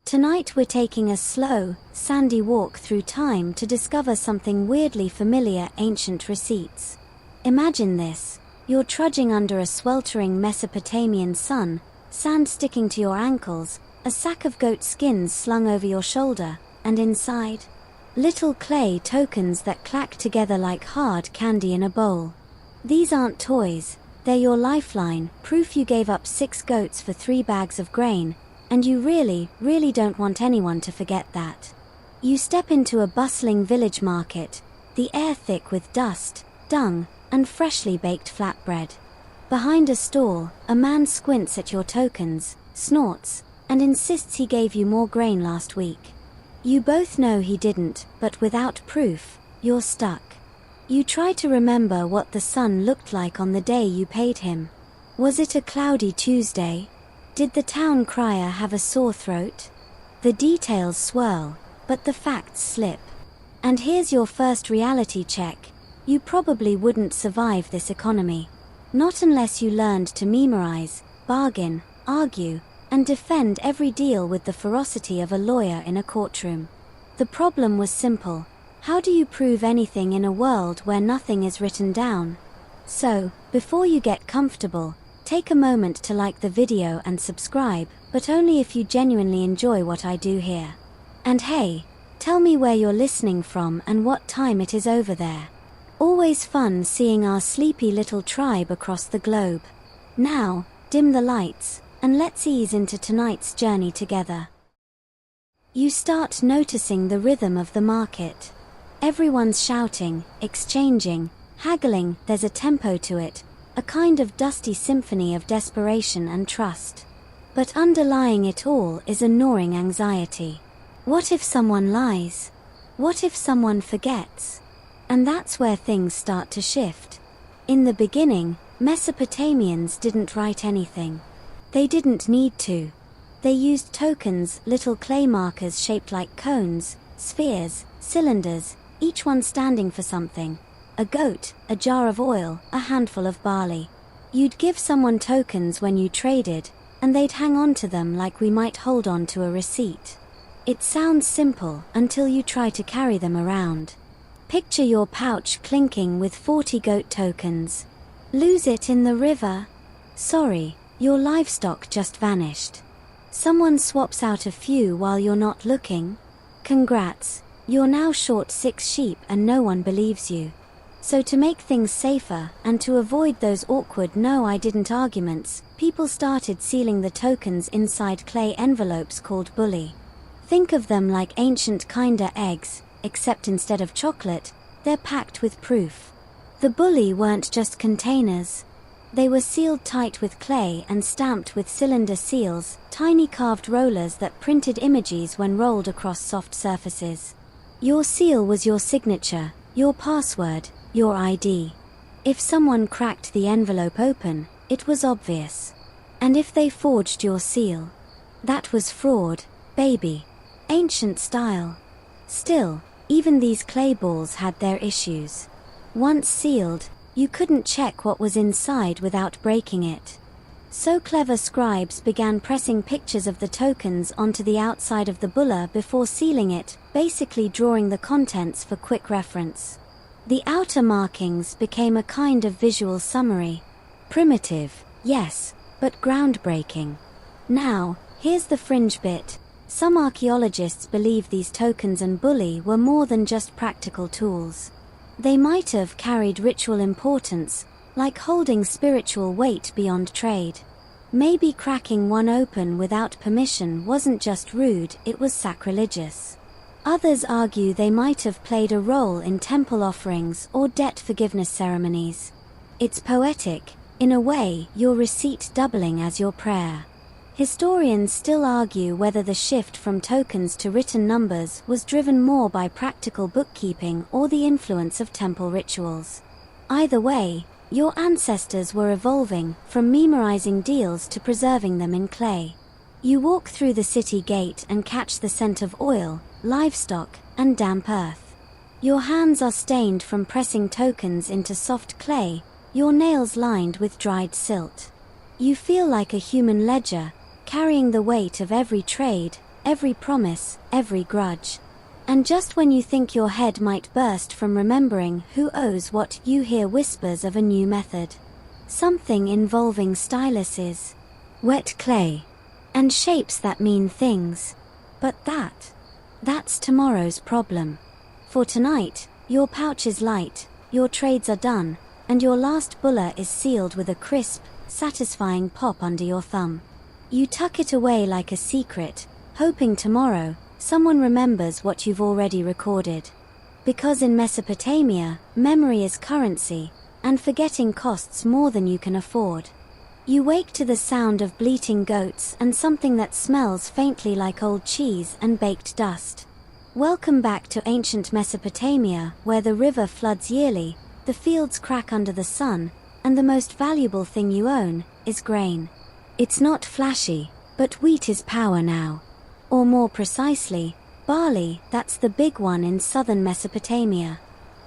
Tonight we're taking a slow, sandy walk through time to discover something weirdly familiar: ancient receipts. Imagine this. You're trudging under a sweltering Mesopotamian sun, sand sticking to your ankles, a sack of goat skins slung over your shoulder, and inside, little clay tokens that clack together like hard candy in a bowl. These aren't toys, they're your lifeline, proof you gave up 6 goats for 3 bags of grain, and you really don't want anyone to forget that. You step into a bustling village market, the air thick with dust, dung, and freshly baked flatbread. Behind a stall, a man squints at your tokens, snorts, and insists he gave you more grain last week. You both know he didn't, but without proof, you're stuck. You try to remember what the sun looked like on the day you paid him. Was it a cloudy Tuesday? Did the town crier have a sore throat? The details swirl, but the facts slip. And here's your first reality check. You probably wouldn't survive this economy. Not unless you learned to memorize, bargain, argue, and defend every deal with the ferocity of a lawyer in a courtroom. The problem was simple. How do you prove anything in a world where nothing is written down? So, before you get comfortable, take a moment to like the video and subscribe, but only if you genuinely enjoy what I do here. And hey, tell me where you're listening from and what time it is over there. Always fun seeing our sleepy little tribe across the globe. Now, dim the lights, and let's ease into tonight's journey together. You start noticing the rhythm of the market. Everyone's shouting, exchanging, haggling. There's a tempo to it, a kind of dusty symphony of desperation and trust. But underlying it all is a gnawing anxiety. What if someone lies? What if someone forgets? And that's where things start to shift. In the beginning, Mesopotamians didn't write anything. They didn't need to. They used tokens, little clay markers shaped like cones, spheres, cylinders, each one standing for something. A goat, a jar of oil, a handful of barley. You'd give someone tokens when you traded, and they'd hang on to them like we might hold on to a receipt. It sounds simple until you try to carry them around. Picture your pouch clinking with 40 goat tokens. Lose it in the river? Sorry, your livestock just vanished. Someone swaps out a few while you're not looking? Congrats, you're now short 6 sheep and no one believes you. So to make things safer, and to avoid those awkward "no I didn't" arguments, people started sealing the tokens inside clay envelopes called bully. Think of them like ancient Kinder eggs, except instead of chocolate, they're packed with proof. The bully weren't just containers. They were sealed tight with clay and stamped with cylinder seals, tiny carved rollers that printed images when rolled across soft surfaces. Your seal was your signature, your password, your ID. If someone cracked the envelope open, it was obvious. And if they forged your seal, that was fraud, baby. Ancient style. Still, even these clay balls had their issues. Once sealed, you couldn't check what was inside without breaking it. So clever scribes began pressing pictures of the tokens onto the outside of the bulla before sealing it, basically drawing the contents for quick reference. The outer markings became a kind of visual summary. Primitive, yes, but groundbreaking. Now, here's the fringe bit. Some archaeologists believe these tokens and bully were more than just practical tools. They might have carried ritual importance, like holding spiritual weight beyond trade. Maybe cracking one open without permission wasn't just rude, it was sacrilegious. Others argue they might have played a role in temple offerings or debt forgiveness ceremonies. It's poetic, in a way, your receipt doubling as your prayer. Historians still argue whether the shift from tokens to written numbers was driven more by practical bookkeeping or the influence of temple rituals. Either way, your ancestors were evolving, from memorizing deals to preserving them in clay. You walk through the city gate and catch the scent of oil, livestock, and damp earth. Your hands are stained from pressing tokens into soft clay, your nails lined with dried silt. You feel like a human ledger, carrying the weight of every trade, every promise, every grudge. And just when you think your head might burst from remembering who owes what, you hear whispers of a new method. Something involving styluses, wet clay, and shapes that mean things. But that's tomorrow's problem. For tonight, your pouch is light, your trades are done, and your last bulla is sealed with a crisp, satisfying pop under your thumb. You tuck it away like a secret, hoping tomorrow someone remembers what you've already recorded. Because in Mesopotamia, memory is currency, and forgetting costs more than you can afford. You wake to the sound of bleating goats and something that smells faintly like old cheese and baked dust. Welcome back to ancient Mesopotamia, where the river floods yearly, the fields crack under the sun, and the most valuable thing you own is grain. It's not flashy, but wheat is power now. Or more precisely, barley, that's the big one in southern Mesopotamia.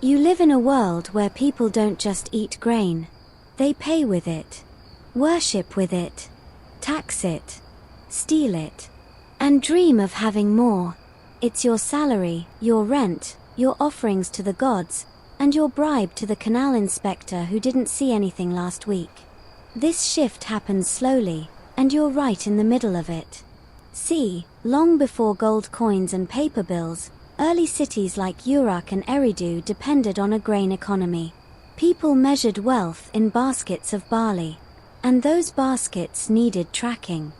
You live in a world where people don't just eat grain. They pay with it, worship with it, tax it, steal it, and dream of having more. It's your salary, your rent, your offerings to the gods, and your bribe to the canal inspector who didn't see anything last week. This shift happens slowly, and you're right in the middle of it. See, long before gold coins and paper bills, early cities like Uruk and Eridu depended on a grain economy. People measured wealth in baskets of barley, and those baskets needed tracking.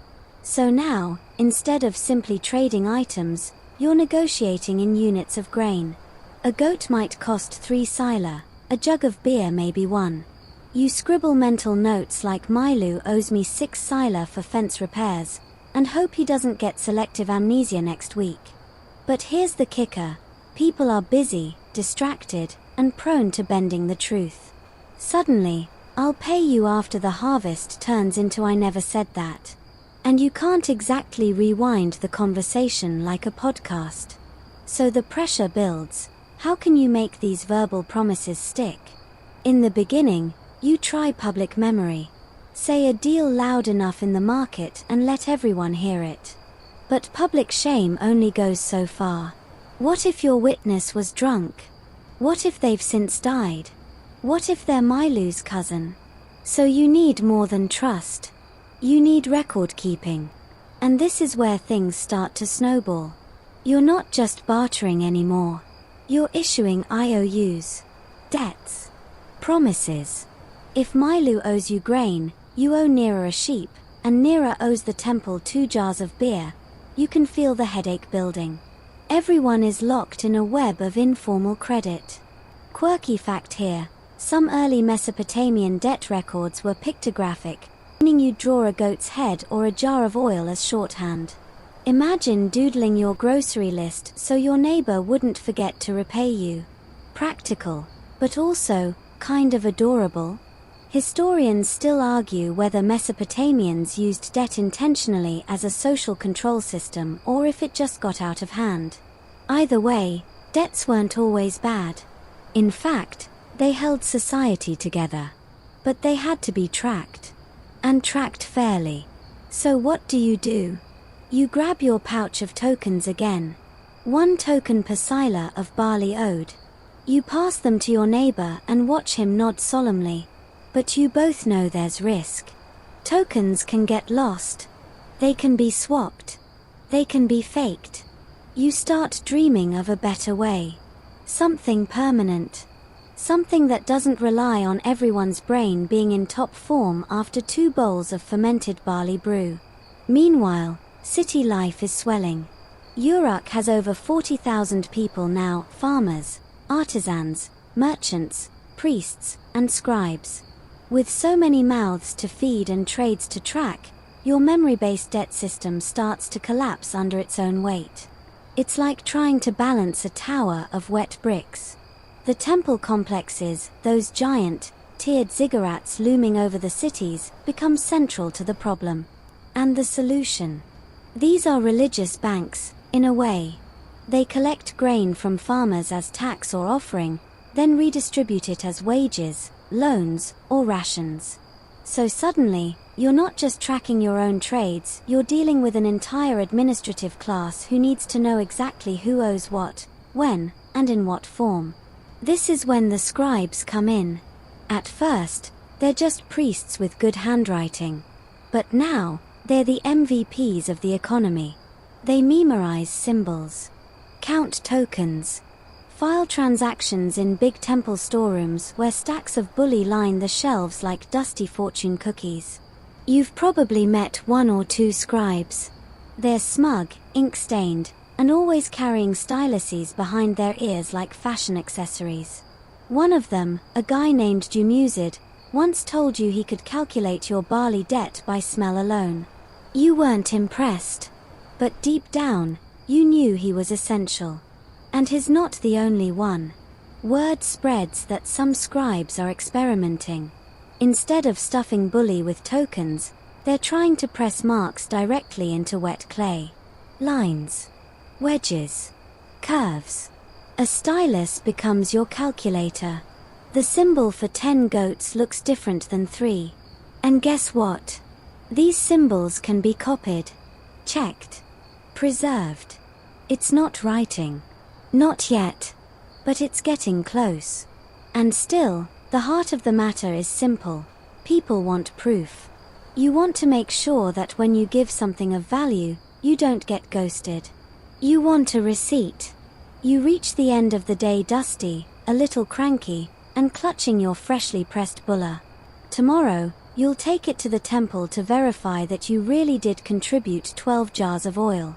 So now, instead of simply trading items, you're negotiating in units of grain. A goat might cost 3 sila, a jug of beer maybe 1. You scribble mental notes like Milu owes me 6 sila for fence repairs, and hope he doesn't get selective amnesia next week. But here's the kicker: people are busy, distracted, and prone to bending the truth. Suddenly, "I'll pay you after the harvest" turns into "I never said that." And you can't exactly rewind the conversation like a podcast. So the pressure builds. How can you make these verbal promises stick? In the beginning, you try public memory. Say a deal loud enough in the market and let everyone hear it. But public shame only goes so far. What if your witness was drunk? What if they've since died? What if they're Milu's cousin? So you need more than trust. You need record keeping. And this is where things start to snowball. You're not just bartering anymore. You're issuing IOUs. Debts. Promises. If Milu owes you grain, you owe Nera a sheep, and Nera owes the temple 2 jars of beer. You can feel the headache building. Everyone is locked in a web of informal credit. Quirky fact here: some early Mesopotamian debt records were pictographic, meaning you'd draw a goat's head or a jar of oil as shorthand. Imagine doodling your grocery list so your neighbor wouldn't forget to repay you. Practical, but also kind of adorable. Historians still argue whether Mesopotamians used debt intentionally as a social control system or if it just got out of hand. Either way, debts weren't always bad. In fact, they held society together. But they had to be tracked. And tracked fairly. So what do? You grab your pouch of tokens again. 1 token per sila of barley owed. You pass them to your neighbor and watch him nod solemnly. But you both know there's risk. Tokens can get lost. They can be swapped. They can be faked. You start dreaming of a better way. Something permanent. Something that doesn't rely on everyone's brain being in top form after 2 bowls of fermented barley brew. Meanwhile, city life is swelling. Uruk has over 40,000 people now: farmers, artisans, merchants, priests, and scribes. With so many mouths to feed and trades to track, your memory-based debt system starts to collapse under its own weight. It's like trying to balance a tower of wet bricks. The temple complexes, those giant, tiered ziggurats looming over the cities, become central to the problem. And the solution? These are religious banks, in a way. They collect grain from farmers as tax or offering, then redistribute it as wages, loans, or rations. So suddenly, You're not just tracking your own trades, you're dealing with an entire administrative class who needs to know exactly who owes what, when, and in what form. This is when the scribes come in. At first, they're just priests with good handwriting. But now, they're the MVPs of the economy. They memorize symbols, count tokens, file transactions in big temple storerooms where stacks of bully line the shelves like dusty fortune cookies. You've probably met one or two scribes. They're smug, ink-stained, and always carrying styluses behind their ears like fashion accessories. One of them, a guy named Dumuzid, once told you he could calculate your barley debt by smell alone. You weren't impressed. But deep down, you knew he was essential. And he's not the only one. Word spreads that some scribes are experimenting. Instead of stuffing bully with tokens, they're trying to press marks directly into wet clay. Lines, wedges, curves. A stylus becomes your calculator. The symbol for 10 goats looks different than 3. And guess what? These symbols can be copied, checked, preserved. It's not writing. Not yet. But it's getting close. And still, the heart of the matter is simple. People want proof. You want to make sure that when you give something of value, you don't get ghosted. You want a receipt. You reach the end of the day dusty, a little cranky, and clutching your freshly pressed bulla. Tomorrow, you'll take it to the temple to verify that you really did contribute 12 jars of oil.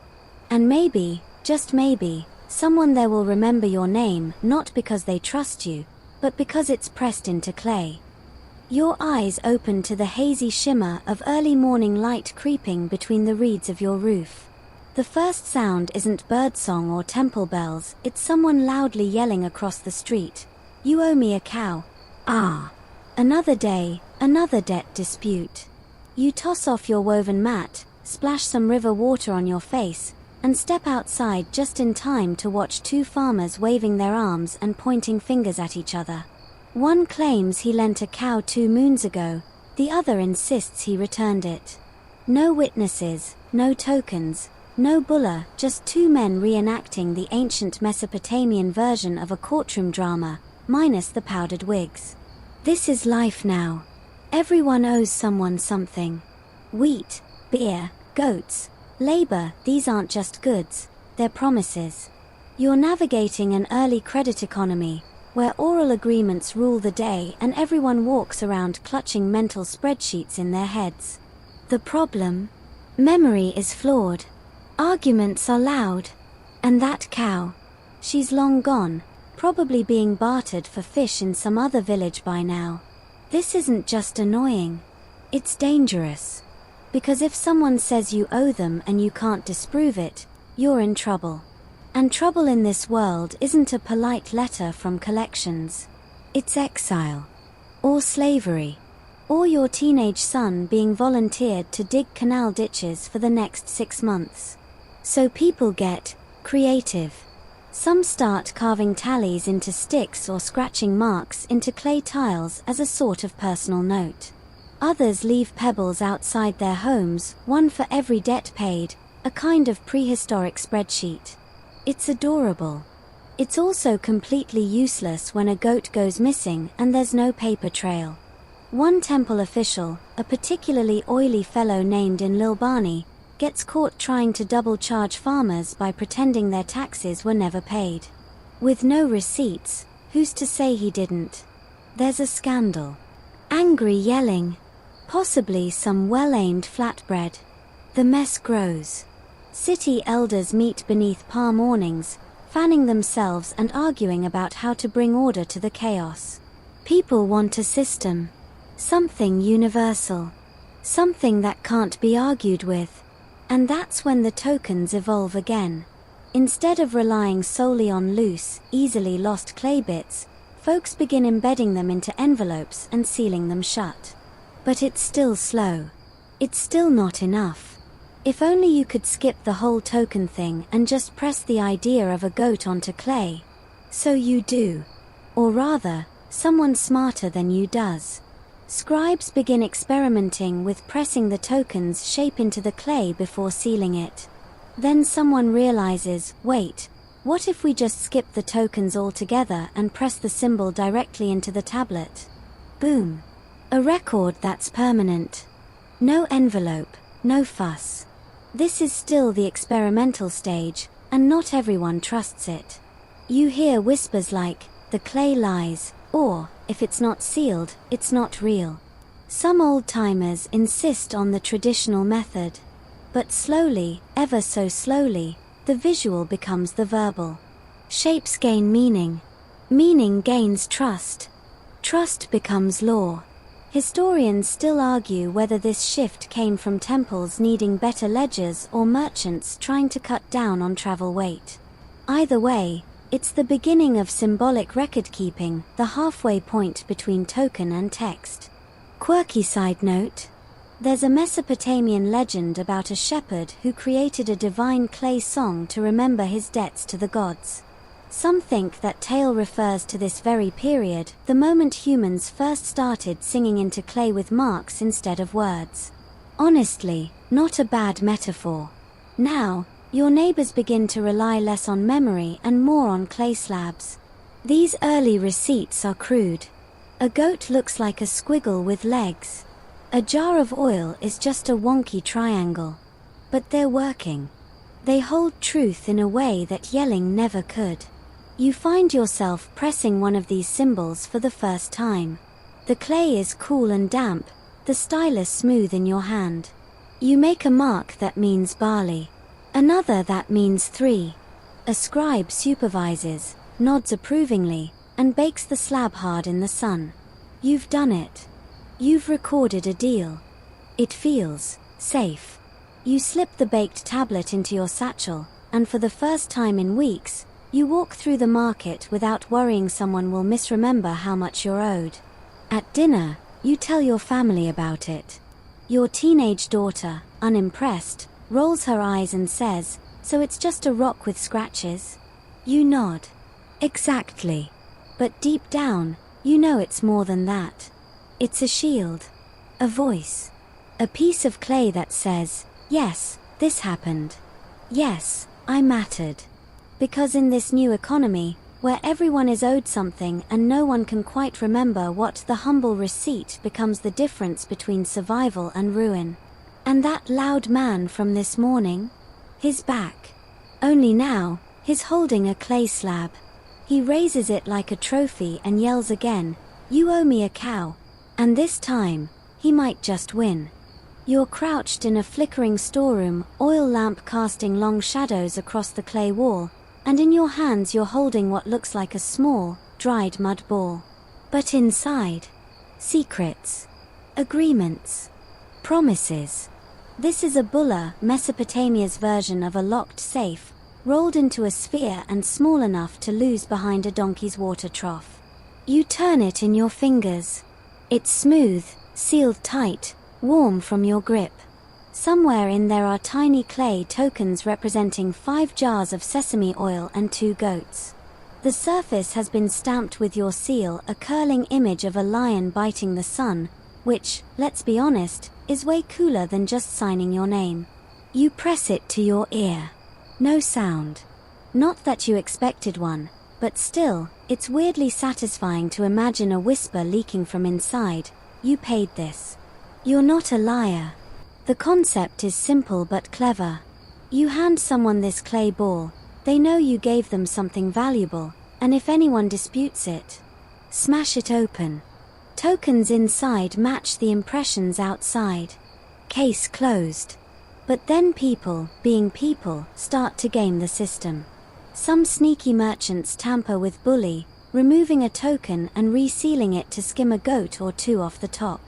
And maybe, just maybe, someone there will remember your name not because they trust you, but because it's pressed into clay. Your eyes open to the hazy shimmer of early morning light creeping between the reeds of your roof. The first sound isn't birdsong or temple bells, it's someone loudly yelling across the street. You owe me a cow. Ah. Another day, another debt dispute. You toss off your woven mat, splash some river water on your face, and step outside just in time to watch two farmers waving their arms and pointing fingers at each other. One claims he lent a cow 2 moons ago, the other insists he returned it. No witnesses, no tokens, no bulla, just two men reenacting the ancient Mesopotamian version of a courtroom drama, minus the powdered wigs. This is life now. Everyone owes someone something. Wheat, beer, goats, labor, these aren't just goods, they're promises. You're navigating an early credit economy, where oral agreements rule the day and everyone walks around clutching mental spreadsheets in their heads. The problem? Memory is flawed. Arguments are loud. And that cow? She's long gone, probably being bartered for fish in some other village by now. This isn't just annoying. It's dangerous. Because if someone says you owe them and you can't disprove it, you're in trouble. And trouble in this world isn't a polite letter from collections. It's exile. Or slavery. Or your teenage son being volunteered to dig canal ditches for the next 6 months. So people get creative. Some start carving tallies into sticks or scratching marks into clay tiles as a sort of personal note. Others leave pebbles outside their homes, one for every debt paid, a kind of prehistoric spreadsheet. It's adorable. It's also completely useless when a goat goes missing and there's no paper trail. One temple official, a particularly oily fellow named Inlilbani, gets caught trying to double-charge farmers by pretending their taxes were never paid. With no receipts, who's to say he didn't? There's a scandal. Angry yelling. Possibly some well-aimed flatbread. The mess grows. City elders meet beneath palm awnings, fanning themselves and arguing about how to bring order to the chaos. People want a system. Something universal. Something that can't be argued with. And that's when the tokens evolve again. Instead of relying solely on loose, easily lost clay bits, folks begin embedding them into envelopes and sealing them shut. But it's still slow. It's still not enough. If only you could skip the whole token thing and just press the idea of a goat onto clay. So you do. Or rather, someone smarter than you does. Scribes begin experimenting with pressing the token's shape into the clay before sealing it. Then someone realizes, wait, what if we just skip the tokens altogether and press the symbol directly into the tablet? Boom! A record that's permanent. No envelope, no fuss. This is still the experimental stage, and not everyone trusts it. You hear whispers like, the clay lies, or, if it's not sealed, it's not real. Some old-timers insist on the traditional method. But slowly, ever so slowly, the visual becomes the verbal. Shapes gain meaning. Meaning gains trust. Trust becomes law. Historians still argue whether this shift came from temples needing better ledgers or merchants trying to cut down on travel weight. Either way, it's the beginning of symbolic record-keeping, the halfway point between token and text. Quirky side note: there's a Mesopotamian legend about a shepherd who created a divine clay song to remember his debts to the gods. Some think that tale refers to this very period, the moment humans first started singing into clay with marks instead of words. Honestly, not a bad metaphor. Now, your neighbors begin to rely less on memory and more on clay slabs. These early receipts are crude. A goat looks like a squiggle with legs. A jar of oil is just a wonky triangle. But they're working. They hold truth in a way that yelling never could. You find yourself pressing one of these symbols for the first time. The clay is cool and damp, the stylus smooth in your hand. You make a mark that means barley. Another that means 3. A scribe supervises, nods approvingly, and bakes the slab hard in the sun. You've done it. You've recorded a deal. It feels safe. You slip the baked tablet into your satchel, and for the first time in weeks, you walk through the market without worrying someone will misremember how much you're owed. At dinner, you tell your family about it. Your teenage daughter, unimpressed, rolls her eyes and says, "So it's just a rock with scratches?" You nod. Exactly. But deep down, you know it's more than that. It's a shield. A voice. A piece of clay that says, yes, this happened. Yes, I mattered. Because in this new economy, where everyone is owed something and no one can quite remember what, the humble receipt becomes the difference between survival and ruin. And that loud man from this morning? He's back. Only now, he's holding a clay slab. He raises it like a trophy and yells again, "You owe me a cow." And this time, he might just win. You're crouched in a flickering storeroom, oil lamp casting long shadows across the clay wall, and in your hands you're holding what looks like a small, dried mud ball. But inside, secrets, agreements, promises. This is a bulla, Mesopotamia's version of a locked safe, rolled into a sphere and small enough to lose behind a donkey's water trough. You turn it in your fingers. It's smooth, sealed tight, warm from your grip. Somewhere in there are tiny clay tokens representing 5 jars of sesame oil and 2 goats. The surface has been stamped with your seal, a curling image of a lion biting the sun, which, let's be honest, is way cooler than just signing your name. You press it to your ear. No sound. Not that you expected one, but still, it's weirdly satisfying to imagine a whisper leaking from inside. You paid this. You're not a liar. The concept is simple but clever. You hand someone this clay ball, they know you gave them something valuable, and if anyone disputes it, smash it open. Tokens inside match the impressions outside. Case closed. But then people, being people, start to game the system. Some sneaky merchants tamper with bully, removing a token and resealing it to skim a goat or 2 off the top.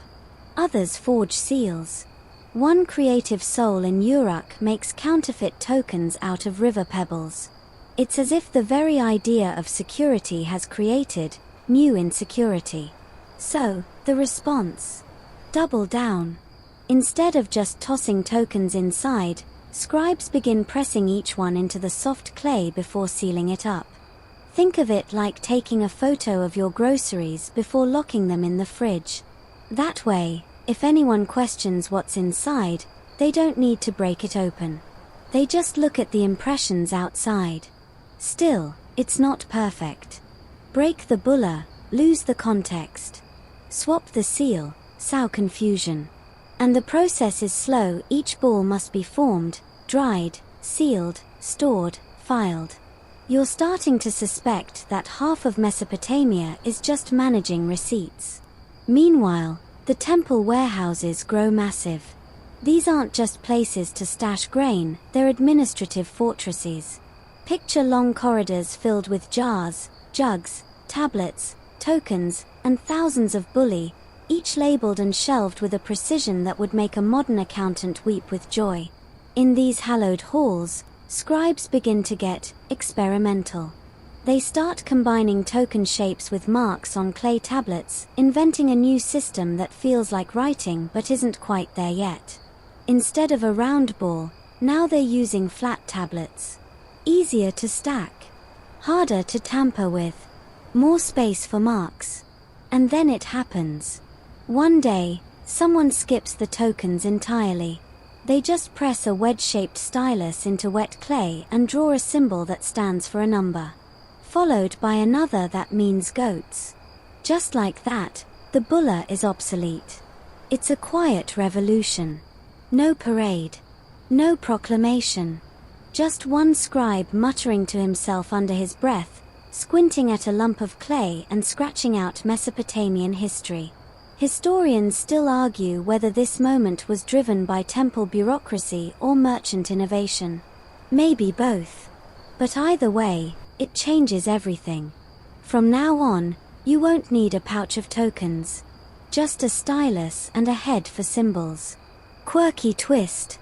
Others forge seals. One creative soul in Uruk makes counterfeit tokens out of river pebbles. It's as if the very idea of security has created new insecurity. So, the response? Double down. Instead of just tossing tokens inside, scribes begin pressing each one into the soft clay before sealing it up. Think of it like taking a photo of your groceries before locking them in the fridge. That way, if anyone questions what's inside, they don't need to break it open. They just look at the impressions outside. Still, it's not perfect. Break the bulla, lose the context. Swap the seal, sow confusion. And the process is slow. Each ball must be formed, dried, sealed, stored, filed. You're starting to suspect that half of Mesopotamia is just managing receipts. Meanwhile, the temple warehouses grow massive. These aren't just places to stash grain, they're administrative fortresses. Picture long corridors filled with jars, jugs, tablets, tokens, and thousands of bully, each labeled and shelved with a precision that would make a modern accountant weep with joy. In these hallowed halls, scribes begin to get experimental. They start combining token shapes with marks on clay tablets, inventing a new system that feels like writing but isn't quite there yet. Instead of a round ball, now they're using flat tablets. Easier to stack, harder to tamper with, more space for marks. And then it happens. One day, someone skips the tokens entirely. They just press a wedge-shaped stylus into wet clay and draw a symbol that stands for a number, followed by another that means goats. Just like that, the bulla is obsolete. It's a quiet revolution. No parade. No proclamation. Just one scribe muttering to himself under his breath, squinting at a lump of clay and scratching out Mesopotamian history. Historians still argue whether this moment was driven by temple bureaucracy or merchant innovation. Maybe both. But either way, it changes everything. From now on, you won't need a pouch of tokens. Just a stylus and a head for symbols. Quirky twist.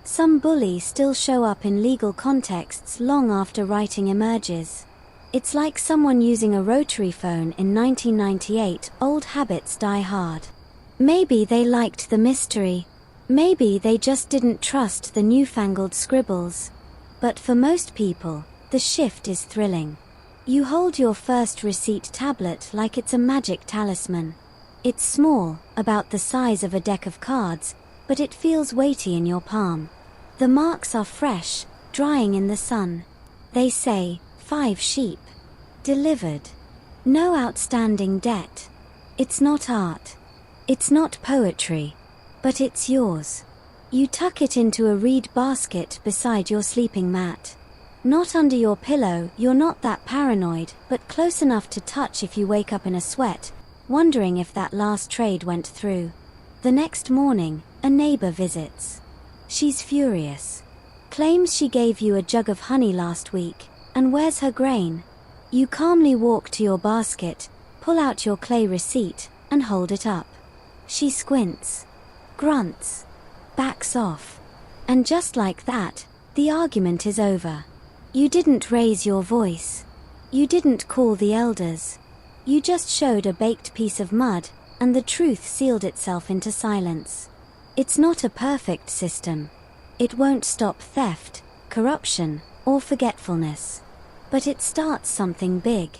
Some bully still show up in legal contexts long after writing emerges. It's like someone using a rotary phone in 1998. Old habits die hard. Maybe they liked the mystery. Maybe they just didn't trust the newfangled scribbles. But for most people, the shift is thrilling. You hold your first receipt tablet like it's a magic talisman. It's small, about the size of a deck of cards, but it feels weighty in your palm. The marks are fresh, drying in the sun. They say, 5 sheep. Delivered. No outstanding debt. It's not art. It's not poetry. But it's yours. You tuck it into a reed basket beside your sleeping mat. Not under your pillow. You're not that paranoid, but close enough to touch if you wake up in a sweat, wondering if that last trade went through. The next morning, a neighbor visits. She's furious. Claims she gave you a jug of honey last week, and where's her grain? You calmly walk to your basket, pull out your clay receipt, and hold it up. She squints, grunts, backs off. And just like that, the argument is over. You didn't raise your voice. You didn't call the elders. You just showed a baked piece of mud, and the truth sealed itself into silence. It's not a perfect system. It won't stop theft, corruption, or forgetfulness. But it starts something big.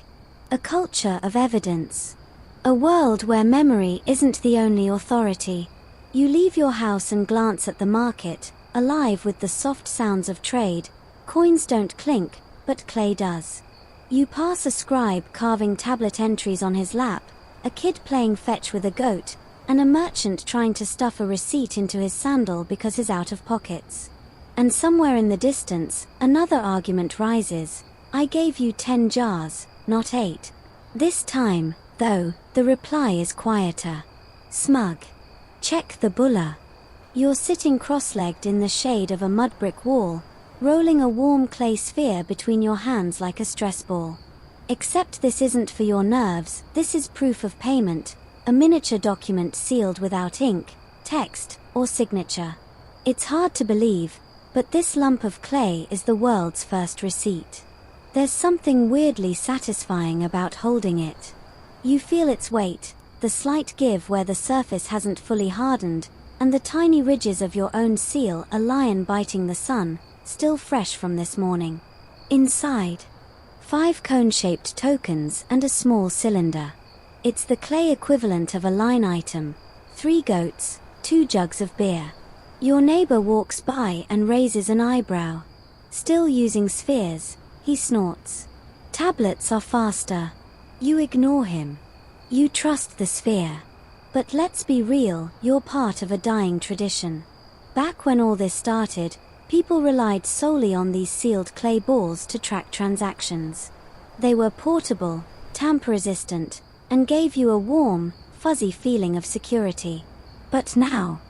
A culture of evidence. A world where memory isn't the only authority. You leave your house and glance at the market, alive with the soft sounds of trade. Coins don't clink, but clay does. You pass a scribe carving tablet entries on his lap, a kid playing fetch with a goat, and a merchant trying to stuff a receipt into his sandal because he's out of pockets. And somewhere in the distance, another argument rises. I gave you 10 jars, not 8. This time, though, the reply is quieter. Smug. Check the bulla. You're sitting cross-legged in the shade of a mud brick wall, rolling a warm clay sphere between your hands like a stress ball. Except this isn't for your nerves, this is proof of payment, a miniature document sealed without ink, text, or signature. It's hard to believe, but this lump of clay is the world's first receipt. There's something weirdly satisfying about holding it. You feel its weight, the slight give where the surface hasn't fully hardened, and the tiny ridges of your own seal, a lion biting the sun, still fresh from this morning. Inside, 5 cone-shaped tokens and a small cylinder. It's the clay equivalent of a line item, 3 goats, 2 jugs of beer. Your neighbor walks by and raises an eyebrow. Still using spheres, he snorts. Tablets are faster. You ignore him. You trust the sphere. But let's be real, you're part of a dying tradition. Back when all this started, people relied solely on these sealed clay balls to track transactions. They were portable, tamper-resistant, and gave you a warm, fuzzy feeling of security. But now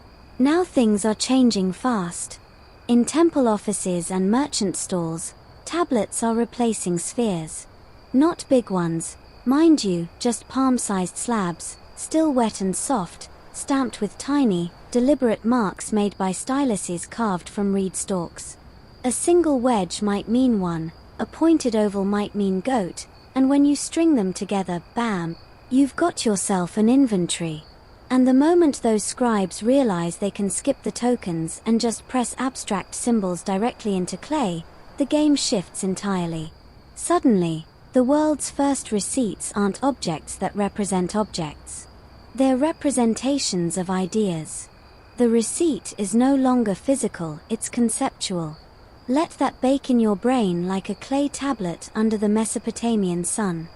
things are changing fast. In temple offices and merchant stalls, tablets are replacing spheres. Not big ones, mind you, just palm-sized slabs, still wet and soft, stamped with tiny, deliberate marks made by styluses carved from reed stalks. A single wedge might mean one, a pointed oval might mean goat, and when you string them together, bam, you've got yourself an inventory. And the moment those scribes realize they can skip the tokens and just press abstract symbols directly into clay, the game shifts entirely. Suddenly, the world's first receipts aren't objects that represent objects. They're representations of ideas. The receipt is no longer physical, it's conceptual. Let that bake in your brain like a clay tablet under the Mesopotamian sun.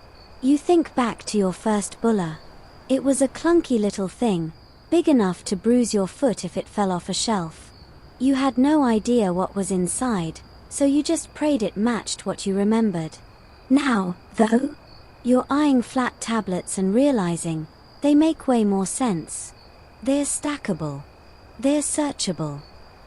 You think back to your first bulla. It was a clunky little thing, big enough to bruise your foot if it fell off a shelf. You had no idea what was inside, so you just prayed it matched what you remembered. Now, though, you're eyeing flat tablets and realizing they make way more sense. They're stackable. They're searchable.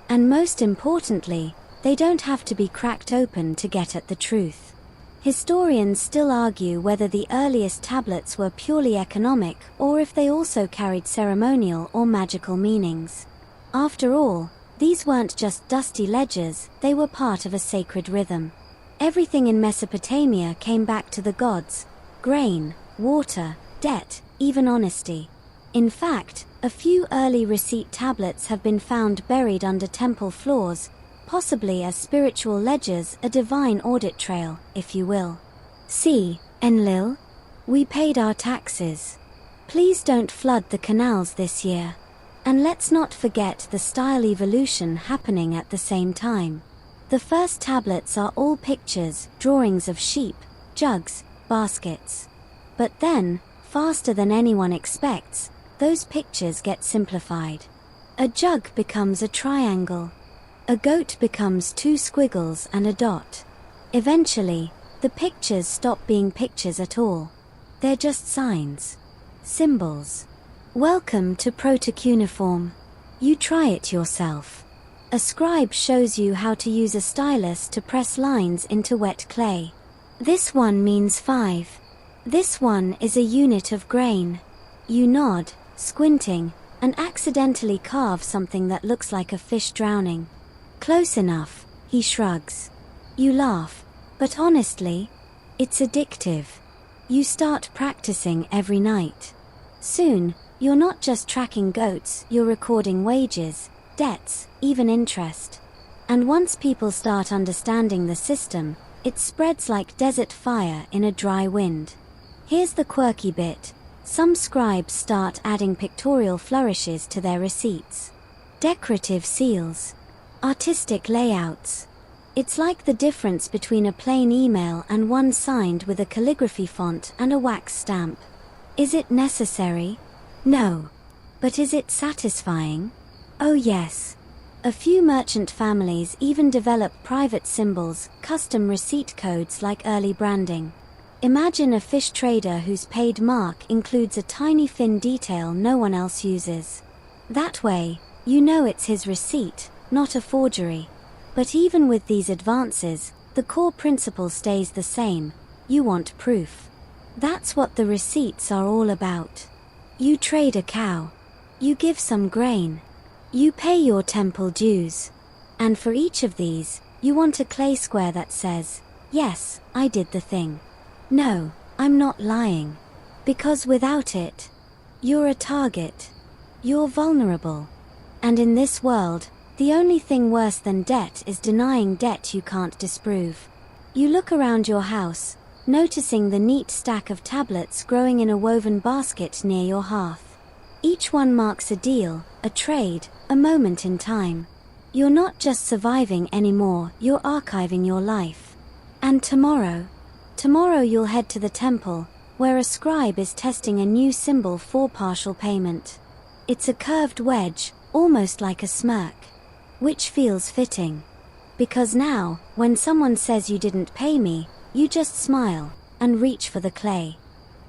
And most importantly, they don't have to be cracked open to get at the truth. Historians still argue whether the earliest tablets were purely economic or if they also carried ceremonial or magical meanings. After all, these weren't just dusty ledgers, they were part of a sacred rhythm. Everything in Mesopotamia came back to the gods: grain, water, debt, even honesty. In fact, a few early receipt tablets have been found buried under temple floors, possibly as spiritual ledgers, a divine audit trail, if you will. See, Enlil, we paid our taxes. Please don't flood the canals this year. And let's not forget the style evolution happening at the same time. The first tablets are all pictures, drawings of sheep, jugs, baskets. But then, faster than anyone expects, those pictures get simplified. A jug becomes a triangle. A goat becomes 2 squiggles and a dot. Eventually, the pictures stop being pictures at all. They're just signs. Symbols. Welcome to proto-cuneiform. You try it yourself. A scribe shows you how to use a stylus to press lines into wet clay. This one means 5. This one is a unit of grain. You nod, squinting, and accidentally carve something that looks like a fish drowning. Close enough, he shrugs. You laugh, but honestly, it's addictive. You start practicing every night. Soon, you're not just tracking goats, you're recording wages, debts, even interest. And once people start understanding the system, it spreads like desert fire in a dry wind. Here's the quirky bit. Some scribes start adding pictorial flourishes to their receipts. Decorative seals. Artistic layouts. It's like the difference between a plain email and one signed with a calligraphy font and a wax stamp. Is it necessary? No. But is it satisfying? Oh yes. A few merchant families even develop private symbols, custom receipt codes like early branding. Imagine a fish trader whose paid mark includes a tiny fin detail no one else uses. That way, you know it's his receipt, not a forgery. But even with these advances, the core principle stays the same. You want proof. That's what the receipts are all about. You trade a cow. You give some grain. You pay your temple dues. And for each of these, you want a clay square that says, yes, I did the thing. No, I'm not lying. Because without it, you're a target. You're vulnerable. And in this world, the only thing worse than debt is denying debt you can't disprove. You look around your house, noticing the neat stack of tablets growing in a woven basket near your hearth. Each one marks a deal, a trade, a moment in time. You're not just surviving anymore, you're archiving your life. And tomorrow you'll head to the temple, where a scribe is testing a new symbol for partial payment. It's a curved wedge, almost like a smirk. Which feels fitting. Because now, when someone says you didn't pay me, you just smile, and reach for the clay.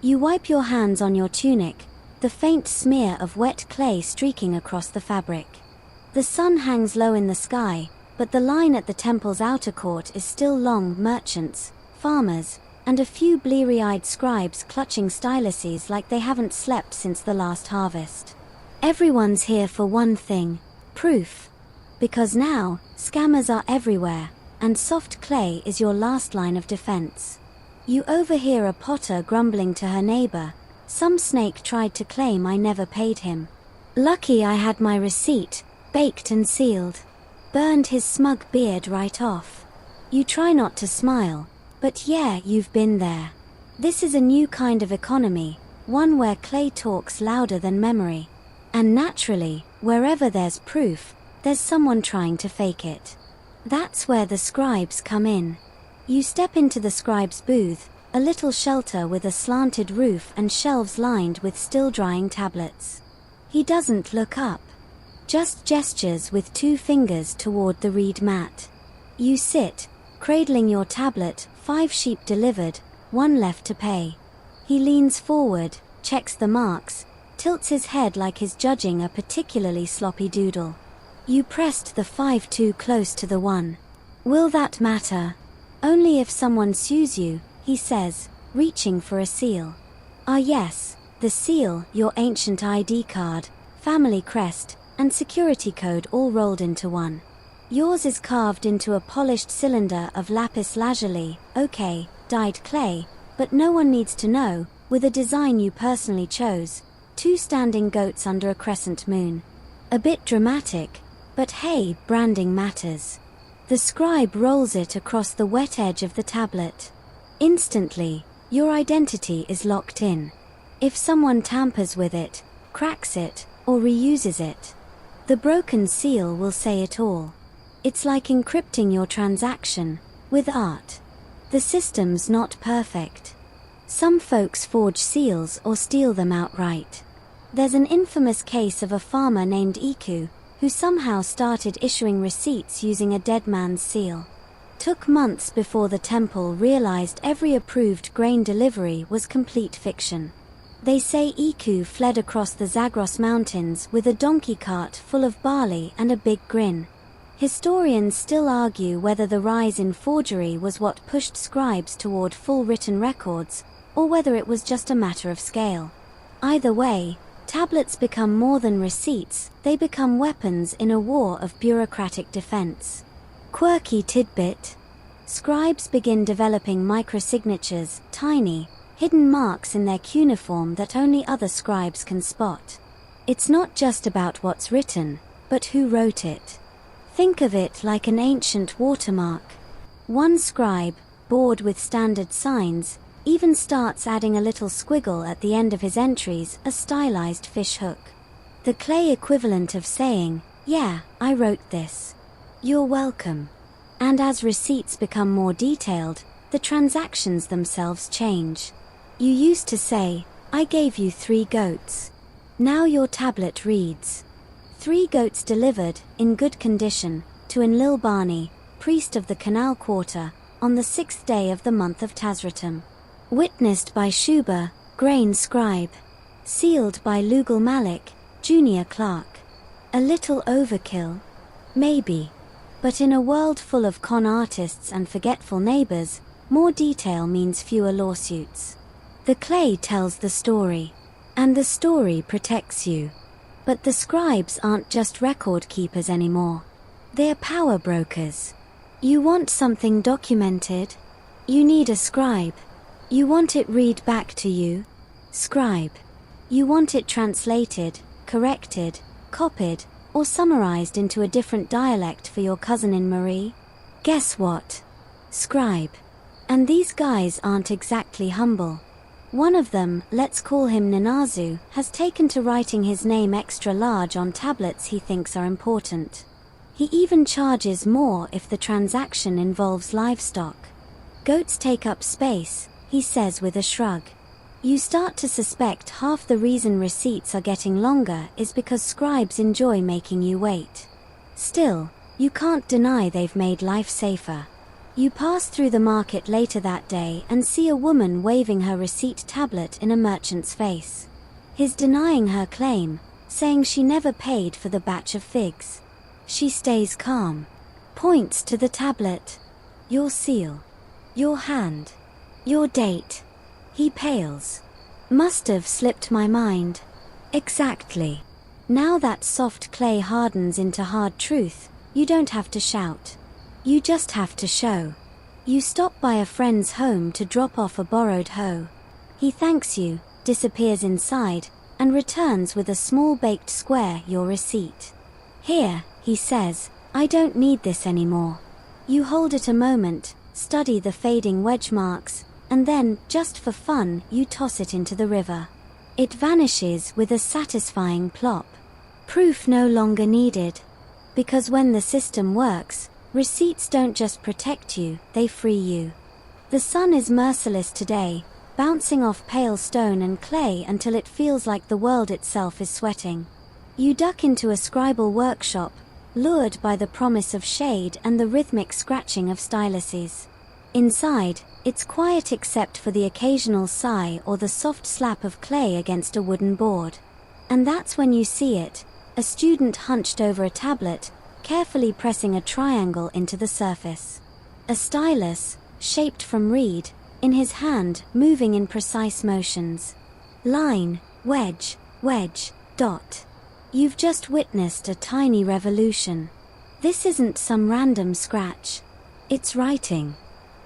You wipe your hands on your tunic, the faint smear of wet clay streaking across the fabric. The sun hangs low in the sky, but the line at the temple's outer court is still long: merchants, farmers, and a few bleary-eyed scribes clutching styluses like they haven't slept since the last harvest. Everyone's here for one thing: proof. Because now, scammers are everywhere, and soft clay is your last line of defense. You overhear a potter grumbling to her neighbor, "Some snake tried to claim I never paid him. Lucky I had my receipt, baked and sealed." Burned his smug beard right off. You try not to smile, but yeah, you've been there. This is a new kind of economy, one where clay talks louder than memory. And naturally, wherever there's proof, there's someone trying to fake it. That's where the scribes come in. You step into the scribe's booth, a little shelter with a slanted roof and shelves lined with still-drying tablets. He doesn't look up. Just gestures with 2 fingers toward the reed mat. You sit, cradling your tablet, 5 sheep delivered, 1 left to pay. He leans forward, checks the marks, tilts his head like he's judging a particularly sloppy doodle. You pressed the 5 too close to the 1. "Will that matter?" "Only if someone sues you," he says, reaching for a seal. "Ah yes, the seal, your ancient ID card, family crest, and security code all rolled into one. Yours is carved into a polished cylinder of lapis lazuli, okay, dyed clay, but no one needs to know, with a design you personally chose, 2 standing goats under a crescent moon. A bit dramatic, but hey, branding matters." The scribe rolls it across the wet edge of the tablet. Instantly, your identity is locked in. If someone tampers with it, cracks it, or reuses it, the broken seal will say it all. It's like encrypting your transaction, with art. The system's not perfect. Some folks forge seals or steal them outright. There's an infamous case of a farmer named Iku, who somehow started issuing receipts using a dead man's seal. Took months before the temple realized every approved grain delivery was complete fiction. They say Iku fled across the Zagros Mountains with a donkey cart full of barley and a big grin. Historians still argue whether the rise in forgery was what pushed scribes toward full written records, or whether it was just a matter of scale. Either way, tablets become more than receipts, they become weapons in a war of bureaucratic defense. Quirky tidbit. Scribes begin developing microsignatures, tiny, hidden marks in their cuneiform that only other scribes can spot. It's not just about what's written, but who wrote it. Think of it like an ancient watermark. One scribe, bored with standard signs, even starts adding a little squiggle at the end of his entries, a stylized fish hook. The clay equivalent of saying, "Yeah, I wrote this. You're welcome." And as receipts become more detailed, the transactions themselves change. You used to say, "I gave you 3 goats." Now your tablet reads, 3 goats delivered, in good condition, to Enlil Bani, priest of the Canal Quarter, on the 6th day of the month of Tazratum. Witnessed by Shuba, grain scribe. Sealed by Lugal Malik, junior clerk. A little overkill? Maybe. But in a world full of con artists and forgetful neighbors, more detail means fewer lawsuits. The clay tells the story. And the story protects you. But the scribes aren't just record keepers anymore. They're power brokers. You want something documented? You need a scribe. You want it read back to you? Scribe. You want it translated, corrected, copied, or summarized into a different dialect for your cousin in Marie? Guess what? Scribe. And these guys aren't exactly humble. One of them, let's call him Ninazu, has taken to writing his name extra large on tablets he thinks are important. He even charges more if the transaction involves livestock. Goats take up space, he says with a shrug. You start to suspect half the reason receipts are getting longer is because scribes enjoy making you wait. Still, you can't deny they've made life safer. You pass through the market later that day and see a woman waving her receipt tablet in a merchant's face. He's denying her claim, saying she never paid for the batch of figs. She stays calm, points to the tablet. Your seal. Your hand. Your date. He pales. Must have slipped my mind. Exactly. Now that soft clay hardens into hard truth, you don't have to shout. You just have to show. You stop by a friend's home to drop off a borrowed hoe. He thanks you, disappears inside, and returns with a small baked square, your receipt. Here, he says, I don't need this anymore. You hold it a moment, study the fading wedge marks, and then, just for fun, you toss it into the river. It vanishes with a satisfying plop. Proof no longer needed. Because when the system works, receipts don't just protect you, they free you. The sun is merciless today, bouncing off pale stone and clay until it feels like the world itself is sweating. You duck into a scribal workshop, lured by the promise of shade and the rhythmic scratching of styluses. Inside, it's quiet except for the occasional sigh or the soft slap of clay against a wooden board. And that's when you see it, a student hunched over a tablet, carefully pressing a triangle into the surface. A stylus, shaped from reed, in his hand, moving in precise motions. Line, wedge, dot. You've just witnessed a tiny revolution. This isn't some random scratch. It's writing.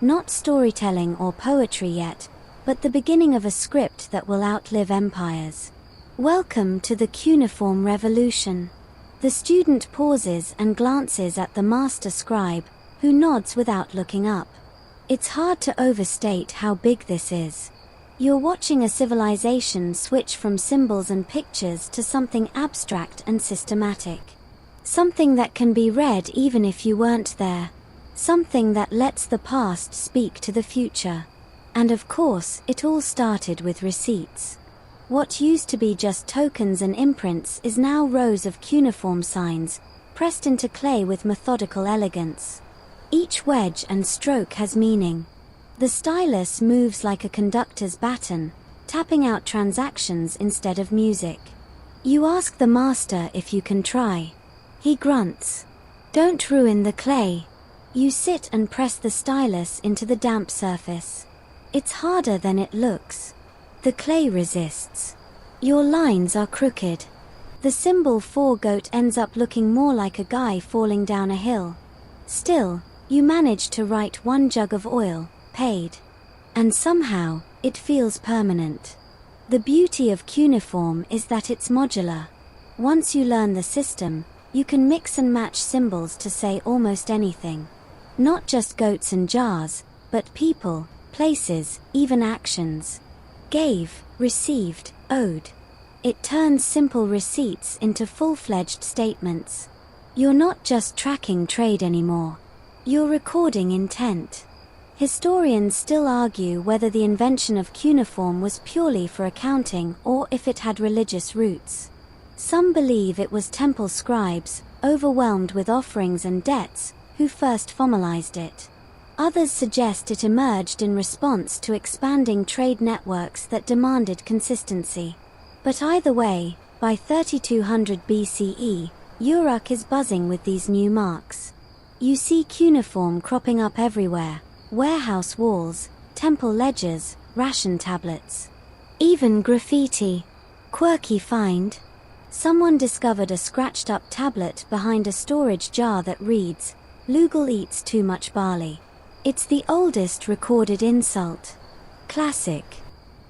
Not storytelling or poetry yet, but the beginning of a script that will outlive empires. Welcome to the cuneiform revolution. The student pauses and glances at the master scribe, who nods without looking up. It's hard to overstate how big this is. You're watching a civilization switch from symbols and pictures to something abstract and systematic. Something that can be read even if you weren't there. Something that lets the past speak to the future. And of course, it all started with receipts. What used to be just tokens and imprints is now rows of cuneiform signs, pressed into clay with methodical elegance. Each wedge and stroke has meaning. The stylus moves like a conductor's baton, tapping out transactions instead of music. You ask the master if you can try. He grunts. Don't ruin the clay. You sit and press the stylus into the damp surface. It's harder than it looks. The clay resists. Your lines are crooked. The symbol for goat ends up looking more like a guy falling down a hill. Still, you manage to write one jug of oil, paid. And somehow, it feels permanent. The beauty of cuneiform is that it's modular. Once you learn the system, you can mix and match symbols to say almost anything. Not just goats and jars, but people, places, even actions. Gave, received, owed. It turns simple receipts into full-fledged statements. You're not just tracking trade anymore. You're recording intent. Historians still argue whether the invention of cuneiform was purely for accounting or if it had religious roots. Some believe it was temple scribes, overwhelmed with offerings and debts, who first formalized it. Others suggest it emerged in response to expanding trade networks that demanded consistency. But either way, by 3200 BCE, Uruk is buzzing with these new marks. You see cuneiform cropping up everywhere: warehouse walls, temple ledgers, ration tablets. Even graffiti. Quirky find. Someone discovered a scratched-up tablet behind a storage jar that reads, "Lugal eats too much barley." It's the oldest recorded insult. Classic.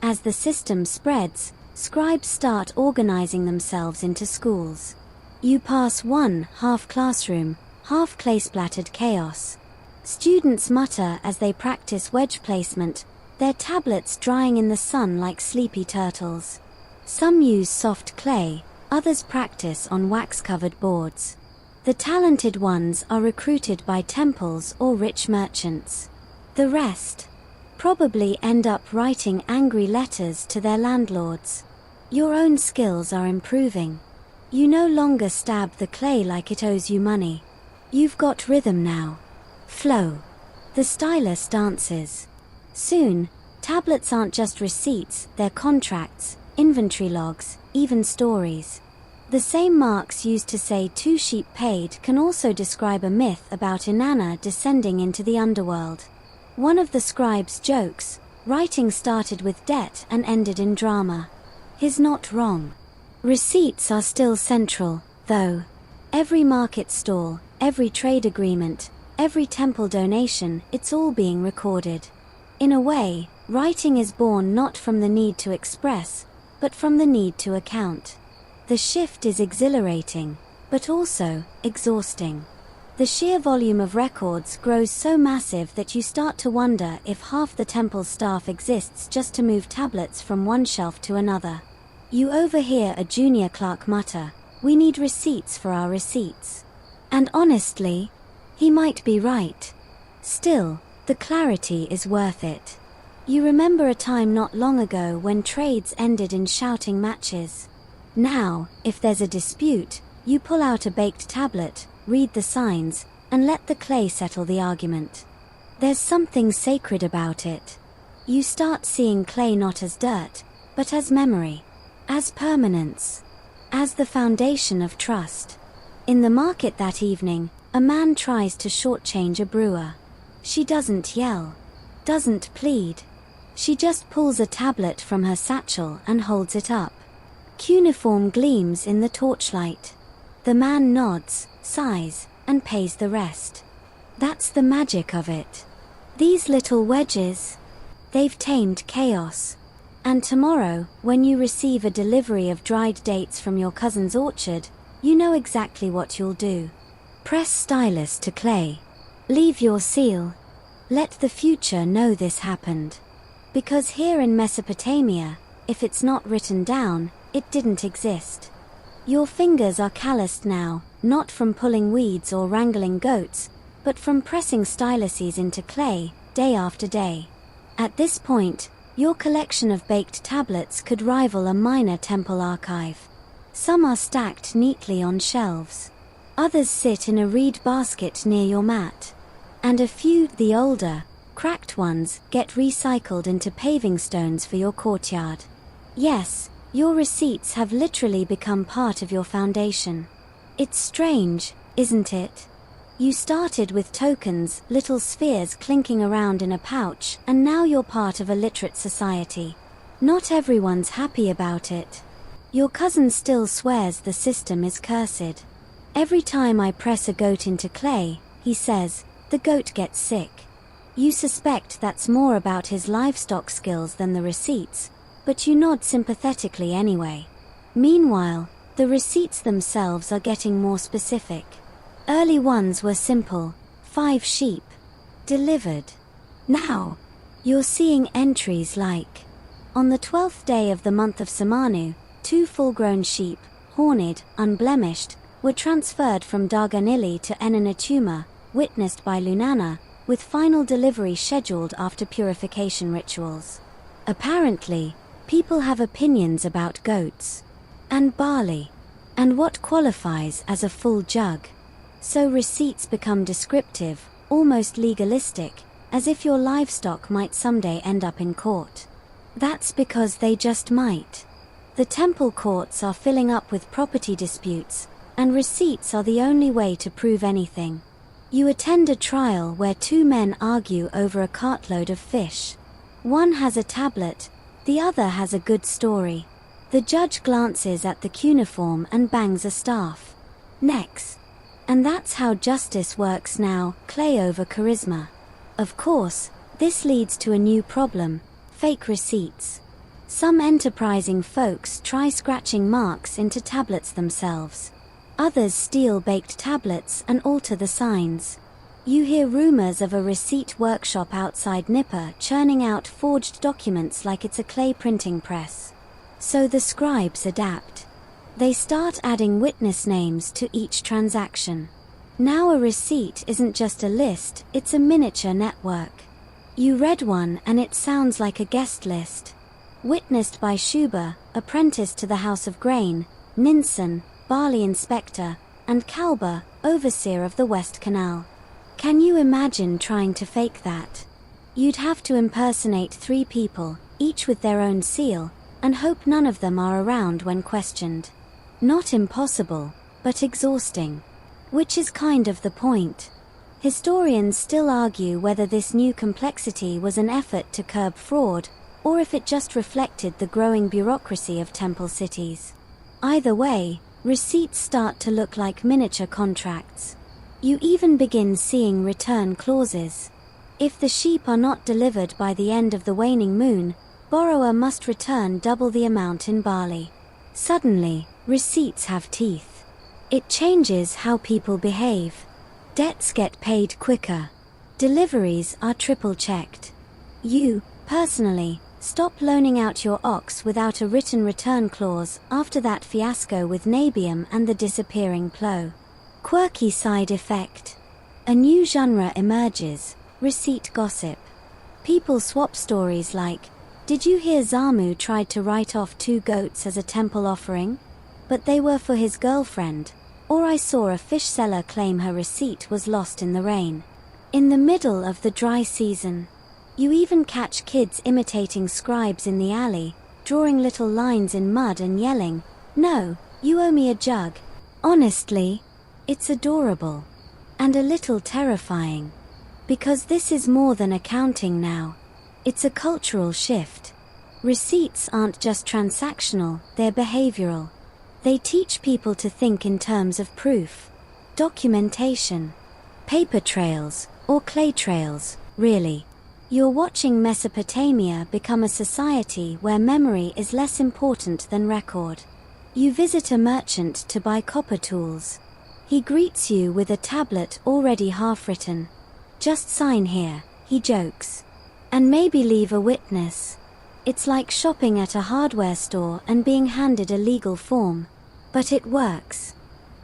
As the system spreads, scribes start organizing themselves into schools. You pass one half classroom, half clay-splattered chaos. Students mutter as they practice wedge placement, their tablets drying in the sun like sleepy turtles. Some use soft clay, others practice on wax-covered boards. The talented ones are recruited by temples or rich merchants. The rest probably end up writing angry letters to their landlords. Your own skills are improving. You no longer stab the clay like it owes you money. You've got rhythm now. Flow. The stylus dances. Soon, tablets aren't just receipts, they're contracts, inventory logs, even stories. The same marks used to say 2 sheep paid can also describe a myth about Inanna descending into the underworld. One of the scribe's jokes, writing started with debt and ended in drama. He's not wrong. Receipts are still central, though. Every market stall, every trade agreement, every temple donation, it's all being recorded. In a way, writing is born not from the need to express, but from the need to account. The shift is exhilarating, but also exhausting. The sheer volume of records grows so massive that you start to wonder if half the temple's staff exists just to move tablets from one shelf to another. You overhear a junior clerk mutter, "We need receipts for our receipts." And honestly, he might be right. Still, the clarity is worth it. You remember a time not long ago when trades ended in shouting matches. Now, if there's a dispute, you pull out a baked tablet, read the signs, and let the clay settle the argument. There's something sacred about it. You start seeing clay not as dirt, but as memory, as permanence, as the foundation of trust. In the market that evening, a man tries to shortchange a brewer. She doesn't yell, doesn't plead. She just pulls a tablet from her satchel and holds it up. Cuneiform gleams in the torchlight. The man nods, sighs, and pays the rest. That's the magic of it. These little wedges, they've tamed chaos. And tomorrow, when you receive a delivery of dried dates from your cousin's orchard, you know exactly what you'll do. Press stylus to clay. Leave your seal. Let the future know this happened. Because here in Mesopotamia, if it's not written down, it didn't exist. Your fingers are calloused now, not from pulling weeds or wrangling goats, but from pressing styluses into clay, day after day. At this point, your collection of baked tablets could rival a minor temple archive. Some are stacked neatly on shelves. Others sit in a reed basket near your mat. And a few, the older, cracked ones, get recycled into paving stones for your courtyard. Yes, your receipts have literally become part of your foundation. It's strange, isn't it? You started with tokens, little spheres clinking around in a pouch, and now you're part of a literate society. Not everyone's happy about it. Your cousin still swears the system is cursed. Every time I press a goat into clay, he says, the goat gets sick. You suspect that's more about his livestock skills than the receipts, but you nod sympathetically anyway. Meanwhile, the receipts themselves are getting more specific. Early ones were simple, 5 sheep. Delivered. Now, you're seeing entries like, on the 12th day of the month of Samanu, 2 full-grown sheep, horned, unblemished, were transferred from Darganili to Enanatuma, witnessed by Lunana, with final delivery scheduled after purification rituals. Apparently, people have opinions about goats and barley and what qualifies as a full jug. So receipts become descriptive, almost legalistic, as if your livestock might someday end up in court. That's because they just might. The temple courts are filling up with property disputes, and receipts are the only way to prove anything. You attend a trial where 2 men argue over a cartload of fish. One has a tablet, the other has a good story. The judge glances at the cuneiform and bangs a staff. Next. And that's how justice works now, clay over charisma. Of course, this leads to a new problem, fake receipts. Some enterprising folks try scratching marks into tablets themselves. Others steal baked tablets and alter the signs. You hear rumors of a receipt workshop outside Nipper churning out forged documents like it's a clay printing press. So the scribes adapt. They start adding witness names to each transaction. Now a receipt isn't just a list, it's a miniature network. You read one and it sounds like a guest list. Witnessed by Schuber, apprentice to the House of Grain, Ninsen, barley inspector, and Kalber, overseer of the West Canal. Can you imagine trying to fake that? You'd have to impersonate 3 people, each with their own seal, and hope none of them are around when questioned. Not impossible, but exhausting. Which is kind of the point. Historians still argue whether this new complexity was an effort to curb fraud, or if it just reflected the growing bureaucracy of temple cities. Either way, receipts start to look like miniature contracts. You even begin seeing return clauses. If the sheep are not delivered by the end of the waning moon, borrower must return double the amount in barley. Suddenly, receipts have teeth. It changes how people behave. Debts get paid quicker. Deliveries are triple-checked. You, personally, stop loaning out your ox without a written return clause after that fiasco with Nabium and the disappearing plough. Quirky side effect. A new genre emerges, receipt gossip. People swap stories like, "Did you hear Zamu tried to write off 2 goats as a temple offering? But they were for his girlfriend," or "I saw a fish seller claim her receipt was lost in the rain." In the middle of the dry season. You even catch kids imitating scribes in the alley, drawing little lines in mud and yelling, "No, you owe me a jug." Honestly, it's adorable. And a little terrifying. Because this is more than accounting now. It's a cultural shift. Receipts aren't just transactional, they're behavioral. They teach people to think in terms of proof, documentation, paper trails, or clay trails, really. You're watching Mesopotamia become a society where memory is less important than record. You visit a merchant to buy copper tools. He greets you with a tablet already half-written. "Just sign here," he jokes. "And maybe leave a witness." It's like shopping at a hardware store and being handed a legal form. But it works.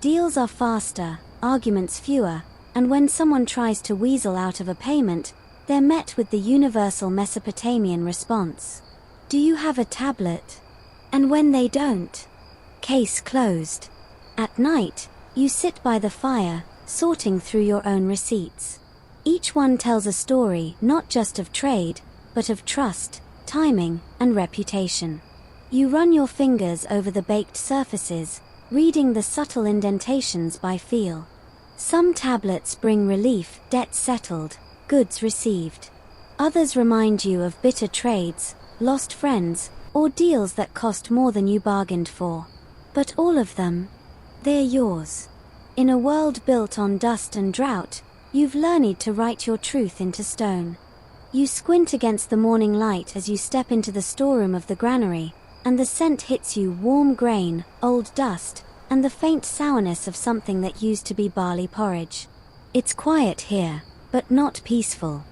Deals are faster, arguments fewer, and when someone tries to weasel out of a payment, they're met with the universal Mesopotamian response. "Do you have a tablet?" And when they don't, case closed. At night, you sit by the fire, sorting through your own receipts. Each one tells a story not just of trade, but of trust, timing, and reputation. You run your fingers over the baked surfaces, reading the subtle indentations by feel. Some tablets bring relief, debts settled, goods received. Others remind you of bitter trades, lost friends, or deals that cost more than you bargained for. But all of them, they're yours. In a world built on dust and drought, you've learned to write your truth into stone. You squint against the morning light as you step into the storeroom of the granary, and the scent hits you: warm grain, old dust, and the faint sourness of something that used to be barley porridge. It's quiet here, but not peaceful.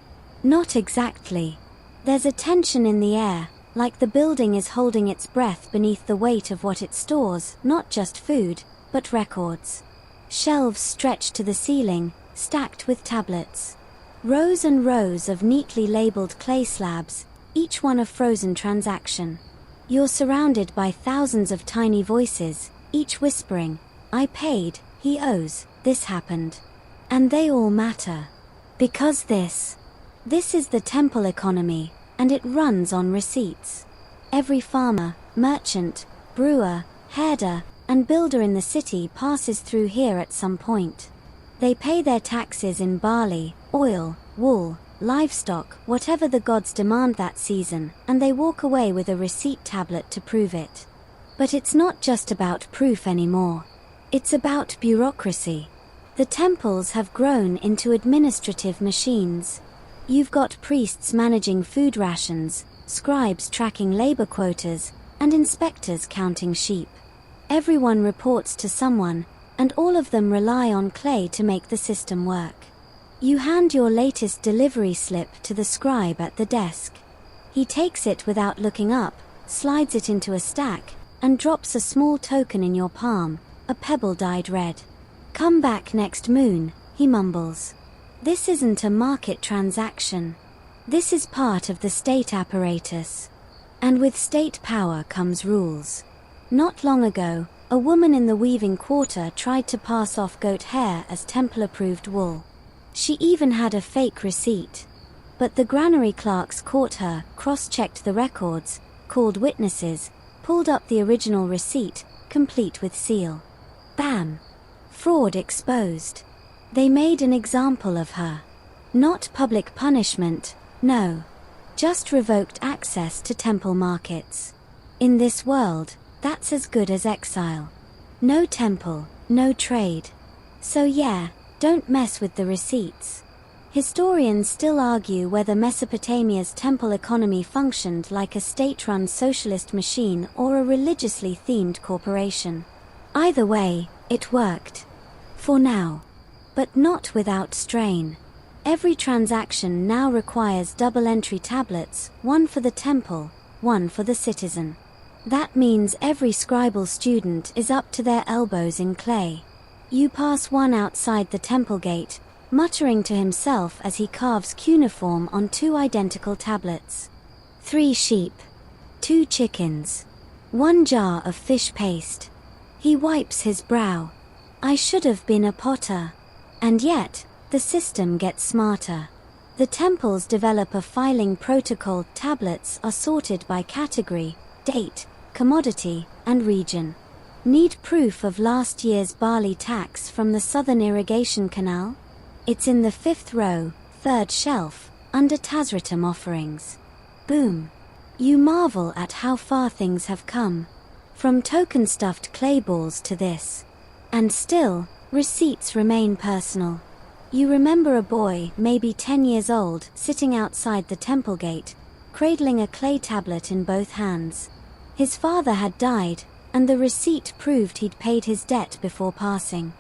Not exactly. There's a tension in the air, like the building is holding its breath beneath the weight of what it stores, not just food, but records. Shelves stretch to the ceiling, stacked with tablets. Rows and rows of neatly labeled clay slabs, each one a frozen transaction. You're surrounded by thousands of tiny voices, each whispering, "I paid, he owes, this happened." And they all matter. Because this is the temple economy, and it runs on receipts. Every farmer, merchant, brewer, herder, and builder in the city passes through here at some point. They pay their taxes in barley, oil, wool, livestock, whatever the gods demand that season, and they walk away with a receipt tablet to prove it. But it's not just about proof anymore. It's about bureaucracy. The temples have grown into administrative machines. You've got priests managing food rations, scribes tracking labor quotas, and inspectors counting sheep. Everyone reports to someone, and all of them rely on clay to make the system work. You hand your latest delivery slip to the scribe at the desk. He takes it without looking up, slides it into a stack, and drops a small token in your palm, a pebble dyed red. "Come back next moon," he mumbles. This isn't a market transaction. This is part of the state apparatus. And with state power comes rules. Not long ago, a woman in the weaving quarter tried to pass off goat hair as temple-approved wool. She even had a fake receipt. But the granary clerks caught her, cross-checked the records, called witnesses, pulled up the original receipt, complete with seal. Bam! Fraud exposed. They made an example of her. Not public punishment, no. Just revoked access to temple markets. In this world, that's as good as exile. No temple, no trade. So yeah, don't mess with the receipts. Historians still argue whether Mesopotamia's temple economy functioned like a state-run socialist machine or a religiously themed corporation. Either way, it worked. For now. But not without strain. Every transaction now requires double-entry tablets, one for the temple, one for the citizen. That means every scribal student is up to their elbows in clay. You pass one outside the temple gate, muttering to himself as he carves cuneiform on 2 identical tablets. 3 sheep. 2 chickens. 1 jar of fish paste. He wipes his brow. I should have been a potter. And yet, the system gets smarter. The temples develop a filing protocol. Tablets are sorted by category, date, commodity, and region. Need proof of last year's barley tax from the southern irrigation canal? It's in the 5th row, 3rd shelf, under Tazratum offerings. Boom. You marvel at how far things have come. From token-stuffed clay balls to this. And still, receipts remain personal. You remember a boy, maybe 10 years old, sitting outside the temple gate, cradling a clay tablet in both hands. His father had died, and the receipt proved he'd paid his debt before passing.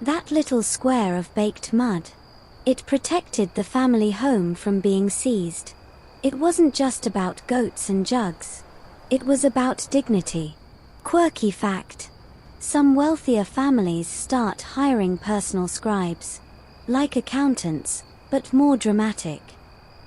That little square of baked mud. It protected the family home from being seized. It wasn't just about goats and jugs. It was about dignity. Quirky fact. Some wealthier families start hiring personal scribes. Like accountants, but more dramatic.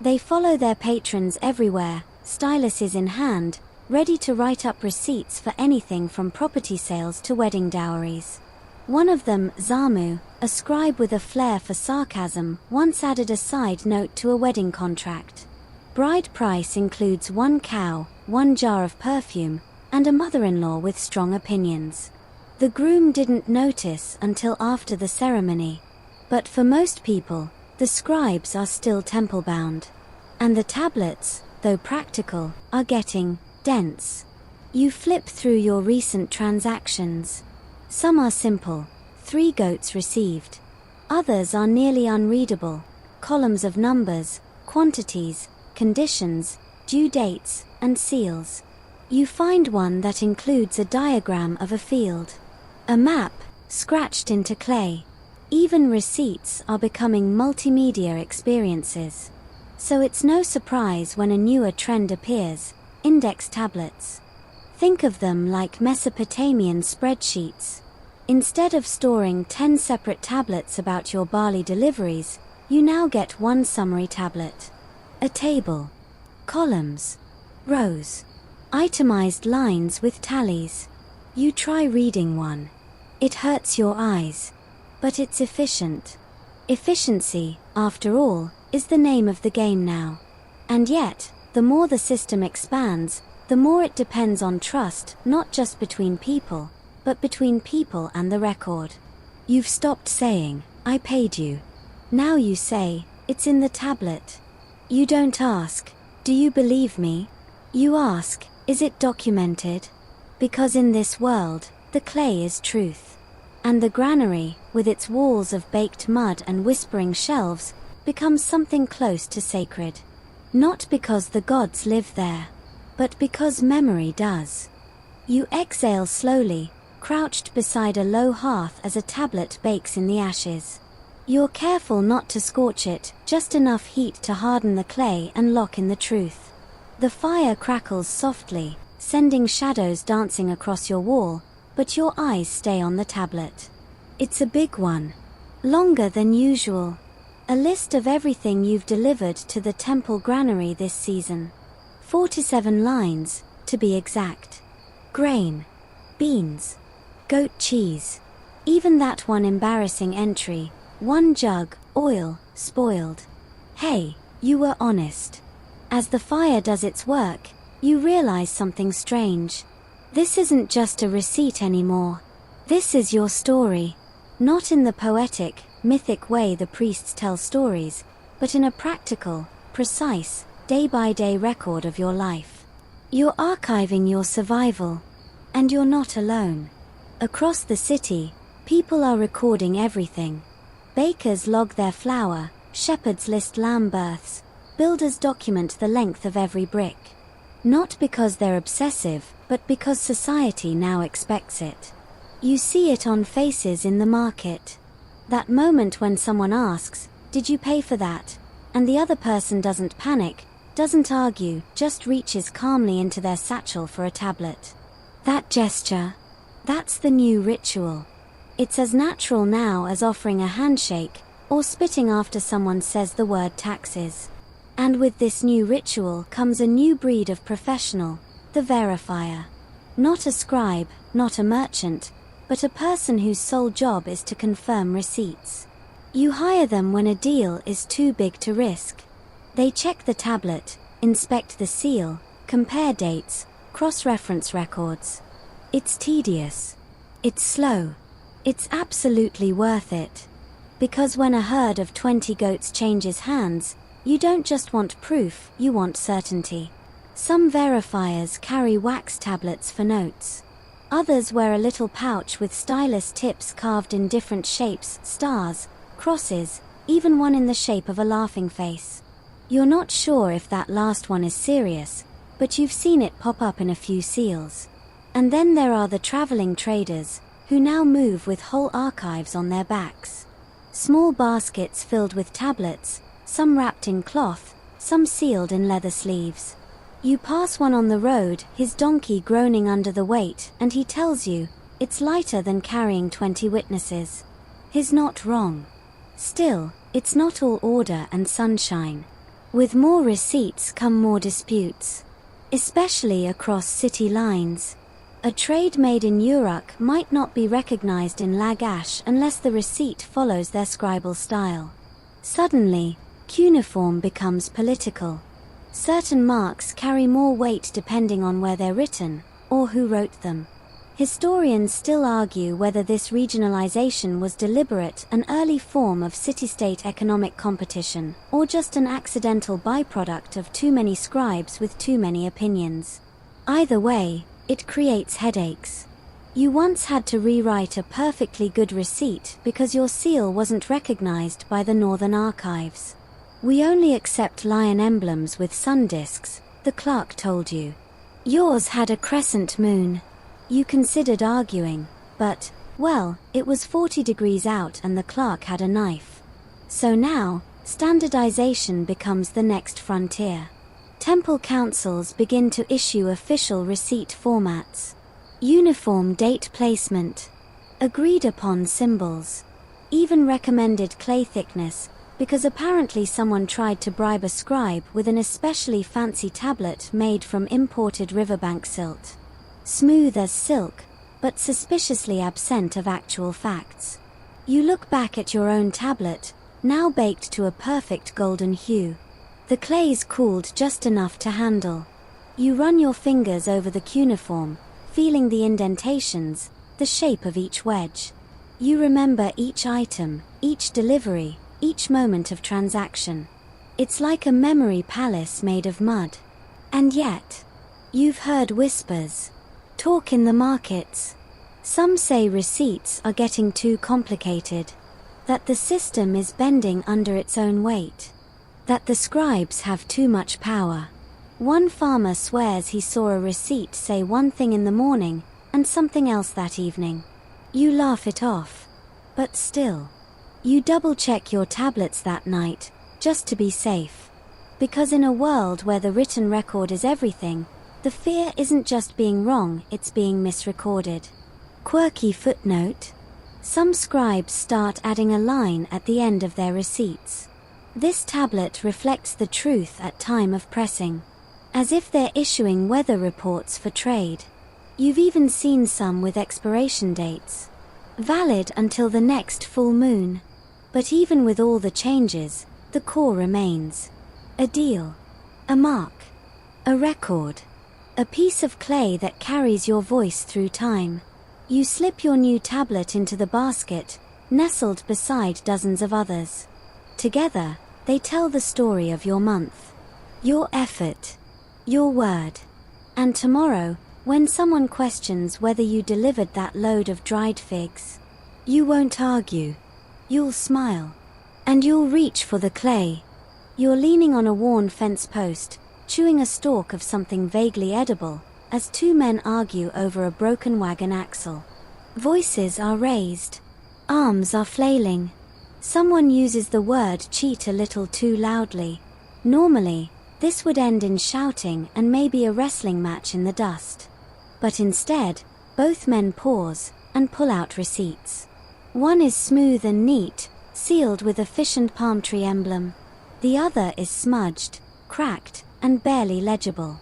They follow their patrons everywhere, styluses in hand, ready to write up receipts for anything from property sales to wedding dowries. One of them, Zamu, a scribe with a flair for sarcasm, once added a side note to a wedding contract. Bride price includes 1 cow, 1 jar of perfume, and a mother-in-law with strong opinions. The groom didn't notice until after the ceremony. But for most people, the scribes are still temple-bound. And the tablets, though practical, are getting dense. You flip through your recent transactions. Some are simple, 3 goats received. Others are nearly unreadable, columns of numbers, quantities, conditions, due dates, and seals. You find one that includes a diagram of a field. A map, scratched into clay. Even receipts are becoming multimedia experiences. So it's no surprise when a newer trend appears, index tablets. Think of them like Mesopotamian spreadsheets. Instead of storing 10 separate tablets about your barley deliveries, you now get 1 summary tablet. A table. Columns. Rows. Itemized lines with tallies. You try reading one. It hurts your eyes. But it's efficient. Efficiency, after all, is the name of the game now. And yet, the more the system expands, the more it depends on trust, not just between people, but between people and the record. You've stopped saying, "I paid you." Now you say, "It's in the tablet." You don't ask, "Do you believe me?" You ask, "Is it documented?" Because in this world, the clay is truth. And the granary, with its walls of baked mud and whispering shelves, becomes something close to sacred. Not because the gods live there, but because memory does. You exhale slowly, crouched beside a low hearth as a tablet bakes in the ashes. You're careful not to scorch it, just enough heat to harden the clay and lock in the truth. The fire crackles softly, sending shadows dancing across your wall, but your eyes stay on the tablet. It's a big one. Longer than usual. A list of everything you've delivered to the temple granary this season. 47 lines, to be exact. Grain. Beans. Goat cheese. Even that one embarrassing entry. 1 jug, oil, spoiled. Hey, you were honest. As the fire does its work, you realize something strange. This isn't just a receipt anymore. This is your story. Not in the poetic, mythic way the priests tell stories, but in a practical, precise, day-by-day record of your life. You're archiving your survival. And you're not alone. Across the city, people are recording everything. Bakers log their flour, shepherds list lamb births, builders document the length of every brick. Not because they're obsessive, but because society now expects it. You see it on faces in the market. That moment when someone asks, "Did you pay for that?" and the other person doesn't panic, doesn't argue, just reaches calmly into their satchel for a tablet. That gesture, that's the new ritual. It's as natural now as offering a handshake, or spitting after someone says the word taxes. And with this new ritual comes a new breed of professional, the verifier. Not a scribe, not a merchant, but a person whose sole job is to confirm receipts. You hire them when a deal is too big to risk. They check the tablet, inspect the seal, compare dates, cross-reference records. It's tedious. It's slow. It's absolutely worth it. Because when a herd of 20 goats changes hands, you don't just want proof, you want certainty. Some verifiers carry wax tablets for notes. Others wear a little pouch with stylus tips carved in different shapes, stars, crosses, even one in the shape of a laughing face. You're not sure if that last one is serious, but you've seen it pop up in a few seals. And then there are the traveling traders, who now move with whole archives on their backs. Small baskets filled with tablets, some wrapped in cloth, some sealed in leather sleeves. You pass one on the road, his donkey groaning under the weight, and he tells you, it's lighter than carrying 20 witnesses. He's not wrong. Still, it's not all order and sunshine. With more receipts come more disputes. Especially across city lines. A trade made in Uruk might not be recognized in Lagash unless the receipt follows their scribal style. Suddenly, cuneiform becomes political. Certain marks carry more weight depending on where they're written, or who wrote them. Historians still argue whether this regionalization was deliberate, an early form of city-state economic competition, or just an accidental byproduct of too many scribes with too many opinions. Either way, it creates headaches. You once had to rewrite a perfectly good receipt because your seal wasn't recognized by the Northern Archives. "We only accept lion emblems with sun discs," the clerk told you. Yours had a crescent moon. You considered arguing, but, well, it was 40 degrees out and the clerk had a knife. So now, standardization becomes the next frontier. Temple councils begin to issue official receipt formats. Uniform date placement. Agreed upon symbols. Even recommended clay thickness, because apparently someone tried to bribe a scribe with an especially fancy tablet made from imported riverbank silt. Smooth as silk, but suspiciously absent of actual facts. You look back at your own tablet, now baked to a perfect golden hue. The clay's cooled just enough to handle. You run your fingers over the cuneiform, feeling the indentations, the shape of each wedge. You remember each item, each delivery, each moment of transaction. It's like a memory palace made of mud. And yet, you've heard whispers. Talk in the markets. Some say receipts are getting too complicated. That the system is bending under its own weight. That the scribes have too much power. One farmer swears he saw a receipt say one thing in the morning, and something else that evening. You laugh it off. But still, You double-check your tablets that night, just to be safe. Because in a world where the written record is everything, the fear isn't just being wrong, it's being misrecorded. Quirky footnote: some scribes start adding a line at the end of their receipts. This tablet reflects the truth at time of pressing, as if they're issuing weather reports for trade. You've even seen some with expiration dates, valid until the next full moon. But even with all the changes, the core remains. A deal, a mark, a record, a piece of clay that carries your voice through time. You slip your new tablet into the basket, nestled beside dozens of others. Together, they tell the story of your month, your effort, your word. And tomorrow, when someone questions whether you delivered that load of dried figs, you won't argue. You'll smile. And you'll reach for the clay. You're leaning on a worn fence post, chewing a stalk of something vaguely edible, as two men argue over a broken wagon axle. Voices are raised. Arms are flailing. Someone uses the word cheat a little too loudly. Normally, this would end in shouting and maybe a wrestling match in the dust. But instead, both men pause and pull out receipts. One is smooth and neat, sealed with a fish and palm tree emblem. The other is smudged, cracked, and barely legible.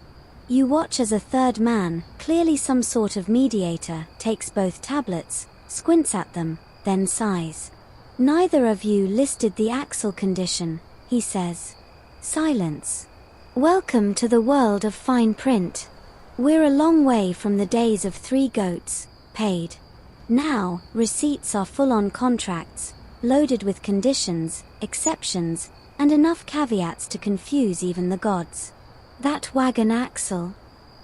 You watch as a third man, clearly some sort of mediator, takes both tablets, squints at them, then sighs. Neither of you listed the axle condition, he says. Silence. Welcome to the world of fine print. We're a long way from the days of 3 goats, paid. Now, receipts are full-on contracts, loaded with conditions, exceptions, and enough caveats to confuse even the gods. That wagon axle?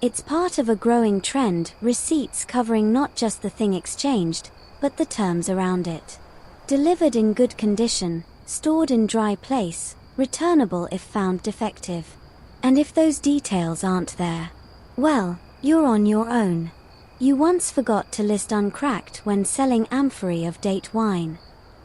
It's part of a growing trend, receipts covering not just the thing exchanged, but the terms around it. Delivered in good condition, stored in dry place, returnable if found defective. And if those details aren't there, well, you're on your own. You once forgot to list uncracked when selling amphorae of date wine.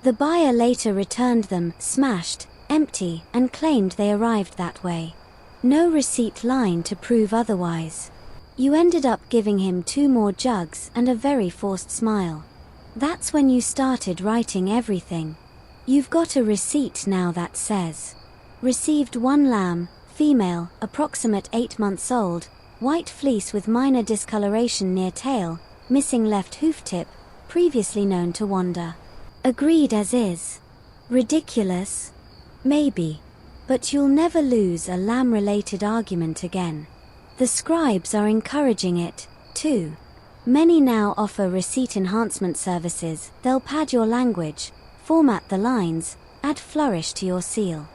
The buyer later returned them, smashed, empty, and claimed they arrived that way. No receipt line to prove otherwise. You ended up giving him 2 more jugs and a very forced smile. That's when you started writing everything. You've got a receipt now that says, received 1 lamb, female, approximate 8 months old, white fleece with minor discoloration near tail, missing left hoof tip, previously known to wander. Agreed as is. Ridiculous? Maybe. But you'll never lose a lamb-related argument again. The scribes are encouraging it, too. Many now offer receipt enhancement services. They'll pad your language, format the lines, add flourish to your seal.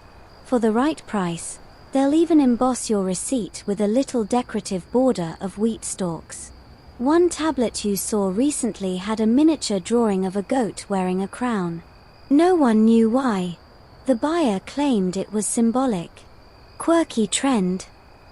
For the right price, they'll even emboss your receipt with a little decorative border of wheat stalks. One tablet you saw recently had a miniature drawing of a goat wearing a crown. No one knew why. The buyer claimed it was symbolic. Quirky trend.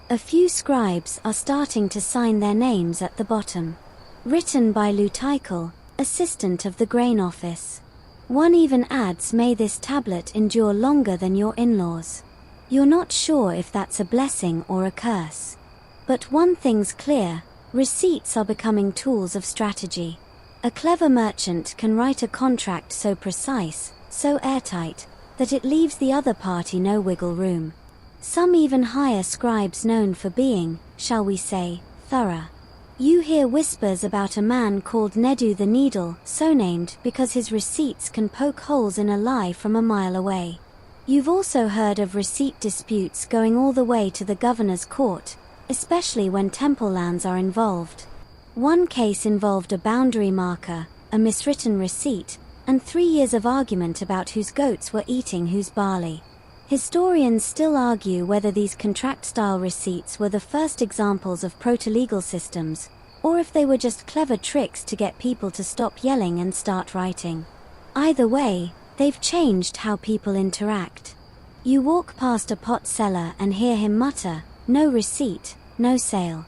A few scribes are starting to sign their names at the bottom. Written by Lutikel, assistant of the grain office. One even adds, may this tablet endure longer than your in-laws. You're not sure if that's a blessing or a curse. But one thing's clear, receipts are becoming tools of strategy. A clever merchant can write a contract so precise, so airtight, that it leaves the other party no wiggle room. Some even hire scribes known for being, shall we say, thorough. You hear whispers about a man called Nedu the Needle, so named because his receipts can poke holes in a lie from a mile away. You've also heard of receipt disputes going all the way to the governor's court, especially when temple lands are involved. One case involved a boundary marker, a miswritten receipt, and 3 years of argument about whose goats were eating whose barley. Historians still argue whether these contract-style receipts were the first examples of proto-legal systems, or if they were just clever tricks to get people to stop yelling and start writing. Either way, they've changed how people interact. You walk past a pot seller and hear him mutter, "No receipt, no sale."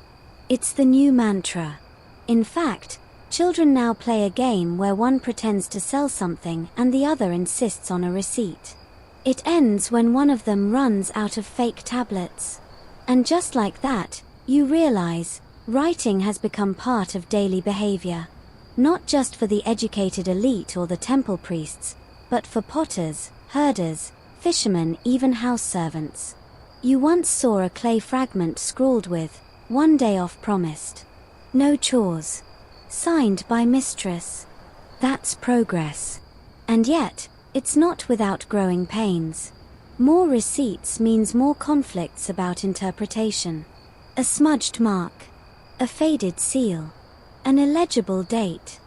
It's the new mantra. In fact, Children now play a game where one pretends to sell something and the other insists on a receipt. It ends when one of them runs out of fake tablets. And just like that, you realize, writing has become part of daily behavior. Not just for the educated elite or the temple priests, but for potters, herders, fishermen, even house servants. You once saw a clay fragment scrawled with, "One day off promised. No chores. Signed by mistress." That's progress. And yet, it's not without growing pains. More receipts means more conflicts about interpretation. A smudged mark. A faded seal. An illegible date.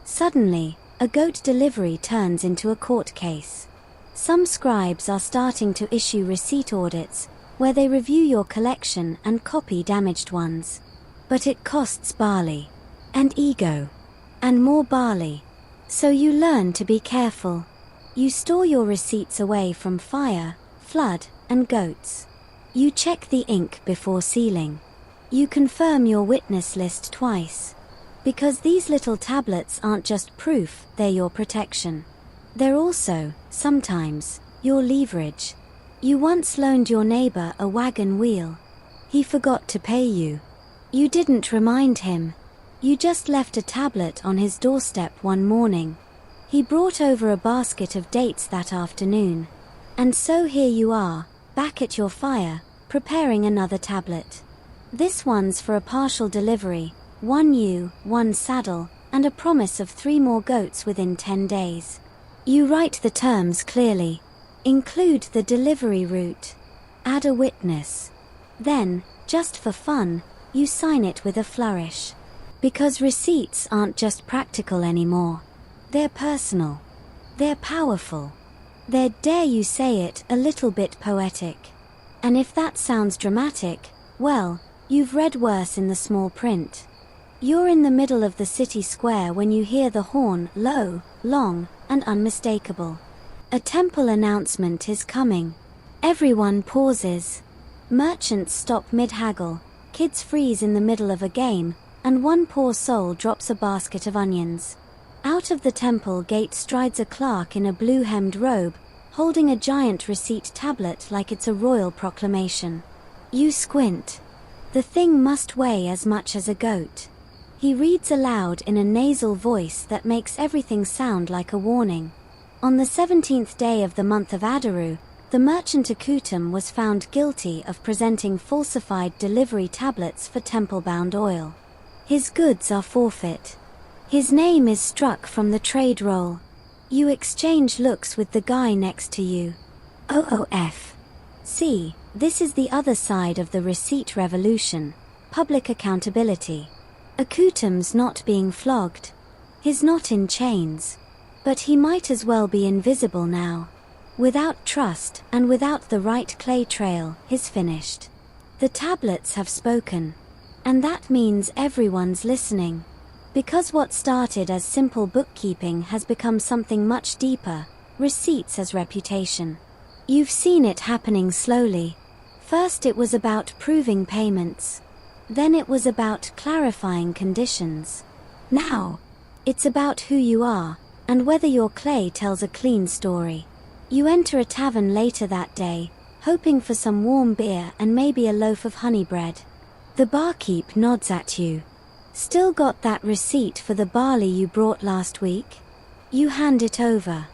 Suddenly, a goat delivery turns into a court case. Some scribes are starting to issue receipt audits, where they review your collection and copy damaged ones. But it costs barley. And ego. And more barley. So you learn to be careful. You store your receipts away from fire, flood, and goats. You check the ink before sealing. You confirm your witness list twice. Because these little tablets aren't just proof, they're your protection. They're also, sometimes, your leverage. You once loaned your neighbor a wagon wheel. He forgot to pay you. You didn't remind him. You just left a tablet on his doorstep one morning. He brought over a basket of dates that afternoon. And so here you are, back at your fire, preparing another tablet. This one's for a partial delivery, 1 ewe, 1 saddle, and a promise of 3 more goats within 10 days. You write the terms clearly. Include the delivery route. Add a witness. Then, just for fun, you sign it with a flourish. Because receipts aren't just practical anymore. They're personal. They're powerful. They're, dare you say it, a little bit poetic. And if that sounds dramatic, well, you've read worse in the small print. You're in the middle of the city square when you hear the horn, low, long, and unmistakable. A temple announcement is coming. Everyone pauses. Merchants stop mid-haggle, kids freeze in the middle of a game, and one poor soul drops a basket of onions. Out of the temple gate strides a clerk in a blue-hemmed robe, holding a giant receipt tablet like it's a royal proclamation. You squint. The thing must weigh as much as a goat. He reads aloud in a nasal voice that makes everything sound like a warning. On the 17th day of the month of Adaru, the merchant Akutum was found guilty of presenting falsified delivery tablets for temple-bound oil. His goods are forfeit. His name is struck from the trade roll. You exchange looks with the guy next to you. OOF. See, this is the other side of the receipt revolution. Public accountability. Akutum's not being flogged. He's not in chains. But he might as well be invisible now. Without trust, and without the right clay trail, he's finished. The tablets have spoken. And that means everyone's listening. Because what started as simple bookkeeping has become something much deeper, receipts as reputation. You've seen it happening slowly. First it was about proving payments. Then it was about clarifying conditions. Now, it's about who you are, and whether your clay tells a clean story. You enter a tavern later that day, hoping for some warm beer and maybe a loaf of honey bread. The barkeep nods at you. Still got that receipt for the barley you brought last week? You hand it over.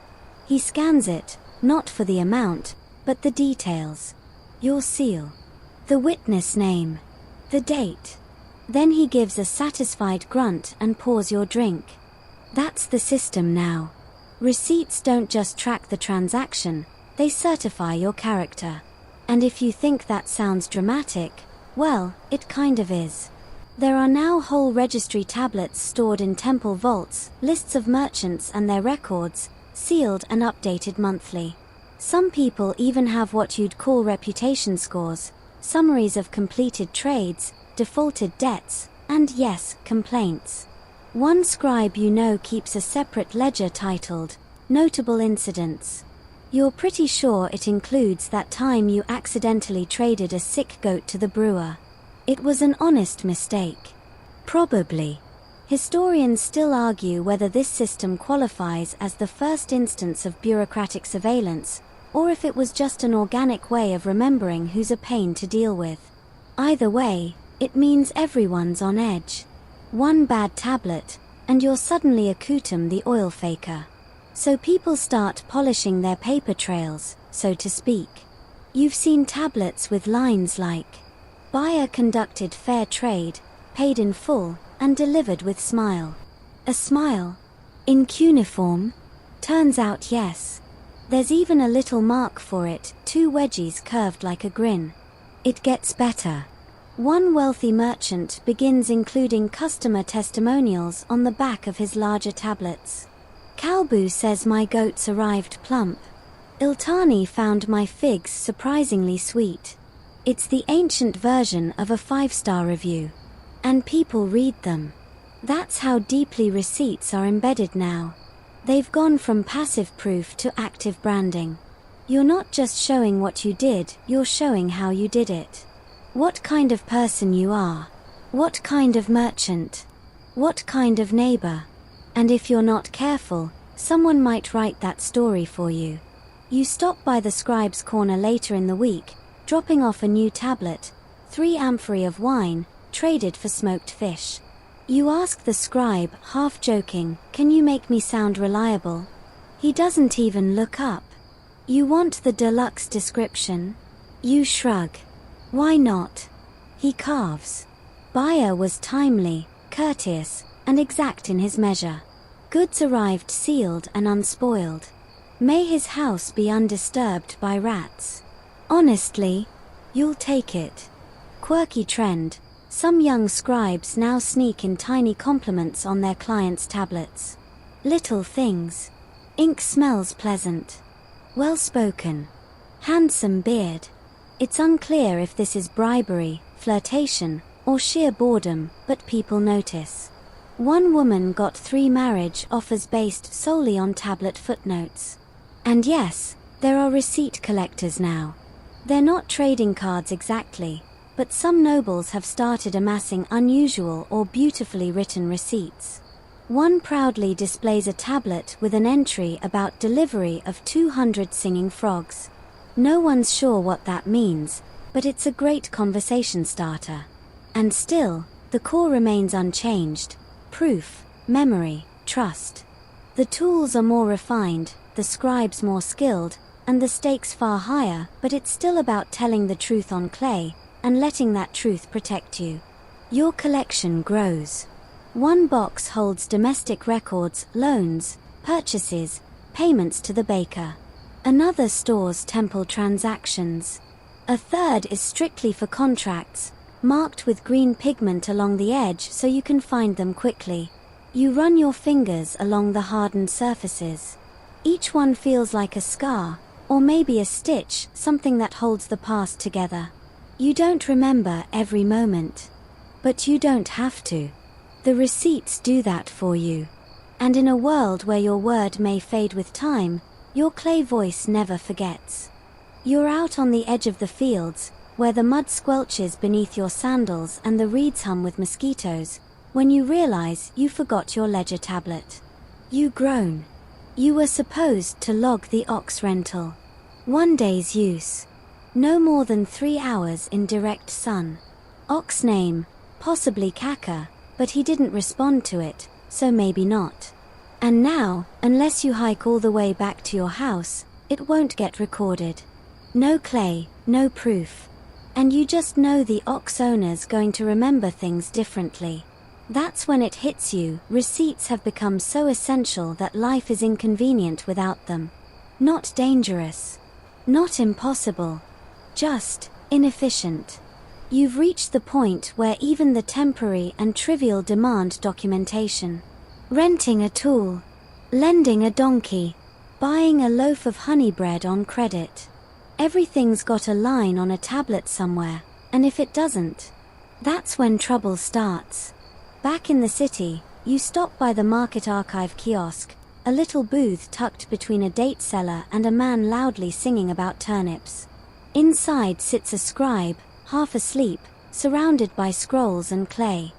He scans it, not for the amount, but the details. Your seal. The witness name. The date. Then he gives a satisfied grunt and pours your drink. That's the system now. Receipts don't just track the transaction, they certify your character. And if you think that sounds dramatic, well, it kind of is. There are now whole registry tablets stored in temple vaults, lists of merchants and their records, sealed and updated monthly. Some people even have what you'd call reputation scores, summaries of completed trades, defaulted debts, and yes, complaints. One scribe you know keeps a separate ledger titled, Notable Incidents. You're pretty sure it includes that time you accidentally traded a sick goat to the brewer. It was an honest mistake. Probably. Historians still argue whether this system qualifies as the first instance of bureaucratic surveillance, or if it was just an organic way of remembering who's a pain to deal with. Either way, it means everyone's on edge. One bad tablet, and you're suddenly a Kutum the oil faker. So people start polishing their paper trails, so to speak. You've seen tablets with lines like, "Buyer conducted fair trade, paid in full, and delivered with smile." A smile? In cuneiform? Turns out yes. There's even a little mark for it, 2 wedgies curved like a grin. It gets better. One wealthy merchant begins including customer testimonials on the back of his larger tablets. Kalbu says my goats arrived plump. Iltani found my figs surprisingly sweet. It's the ancient version of a 5-star review. And people read them. That's how deeply receipts are embedded now. They've gone from passive proof to active branding. You're not just showing what you did, you're showing how you did it. What kind of person you are. What kind of merchant. What kind of neighbor. And if you're not careful, someone might write that story for you. You stop by the scribe's corner later in the week, dropping off a new tablet, 3 amphorae of wine, traded for smoked fish. You ask the scribe, half joking, "Can you make me sound reliable?" He doesn't even look up. You want the deluxe description? You shrug. Why not? He carves. Buyer was timely, courteous, and exact in his measure. Goods arrived sealed and unspoiled. May his house be undisturbed by rats. Honestly, you'll take it. Quirky trend. Some young scribes now sneak in tiny compliments on their clients' tablets. Little things. Ink smells pleasant. Well spoken. Handsome beard. It's unclear if this is bribery, flirtation, or sheer boredom, but people notice. One woman got 3 marriage offers based solely on tablet footnotes. And yes, there are receipt collectors now. They're not trading cards exactly, but some nobles have started amassing unusual or beautifully written receipts. One proudly displays a tablet with an entry about delivery of 200 singing frogs. No one's sure what that means, but it's a great conversation starter. And still, the core remains unchanged. Proof, memory, trust. The tools are more refined, the scribes more skilled, and the stakes far higher, but it's still about telling the truth on clay, and letting that truth protect you. Your collection grows. One box holds domestic records, loans, purchases, payments to the baker. Another stores temple transactions. A third is strictly for contracts, marked with green pigment along the edge so you can find them quickly. You run your fingers along the hardened surfaces. Each one feels like a scar, or maybe a stitch, something that holds the past together. You don't remember every moment. But you don't have to. The receipts do that for you. And in a world where your word may fade with time, your clay voice never forgets. You're out on the edge of the fields, where the mud squelches beneath your sandals and the reeds hum with mosquitoes, when you realize you forgot your ledger tablet. You groan. You were supposed to log the ox rental. 1 day's use. No more than 3 hours in direct sun. Ox name, possibly Kaka, but he didn't respond to it, so maybe not. And now, unless you hike all the way back to your house, it won't get recorded. No clay, no proof. And you just know the ox owner's going to remember things differently. That's when it hits you, receipts have become so essential that life is inconvenient without them. Not dangerous. Not impossible. Just inefficient. You've reached the point where even the temporary and trivial demand documentation. Renting a tool. Lending a donkey. Buying a loaf of honey bread on credit. Everything's got a line on a tablet somewhere, and if it doesn't, that's when trouble starts. Back in the city, you stop by the market archive kiosk, a little booth tucked between a date seller and a man loudly singing about turnips. Inside sits a scribe, half asleep, surrounded by scrolls and clay.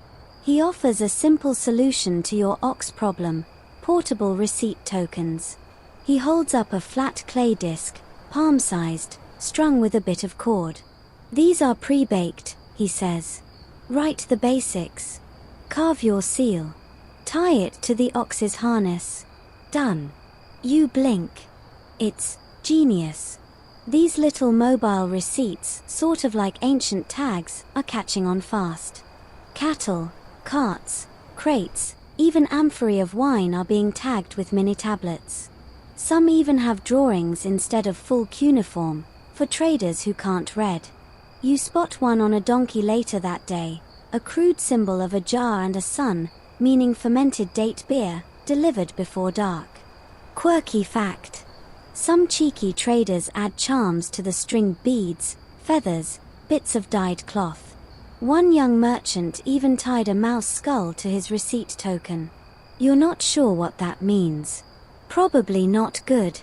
He offers a simple solution to your ox problem: portable receipt tokens. He holds up a flat clay disc, palm-sized, strung with a bit of cord. These are pre-baked, he says. Write the basics. Carve your seal. Tie it to the ox's harness. Done. You blink. It's genius. These little mobile receipts, sort of like ancient tags, are catching on fast. Cattle, carts, crates, even amphorae of wine are being tagged with mini tablets. Some even have drawings instead of full cuneiform, for traders who can't read. You spot one on a donkey later that day, a crude symbol of a jar and a sun, meaning fermented date beer, delivered before dark. Quirky fact. Some cheeky traders add charms to the string: beads, feathers, bits of dyed cloth. One young merchant even tied a mouse skull to his receipt token. You're not sure what that means. Probably not good.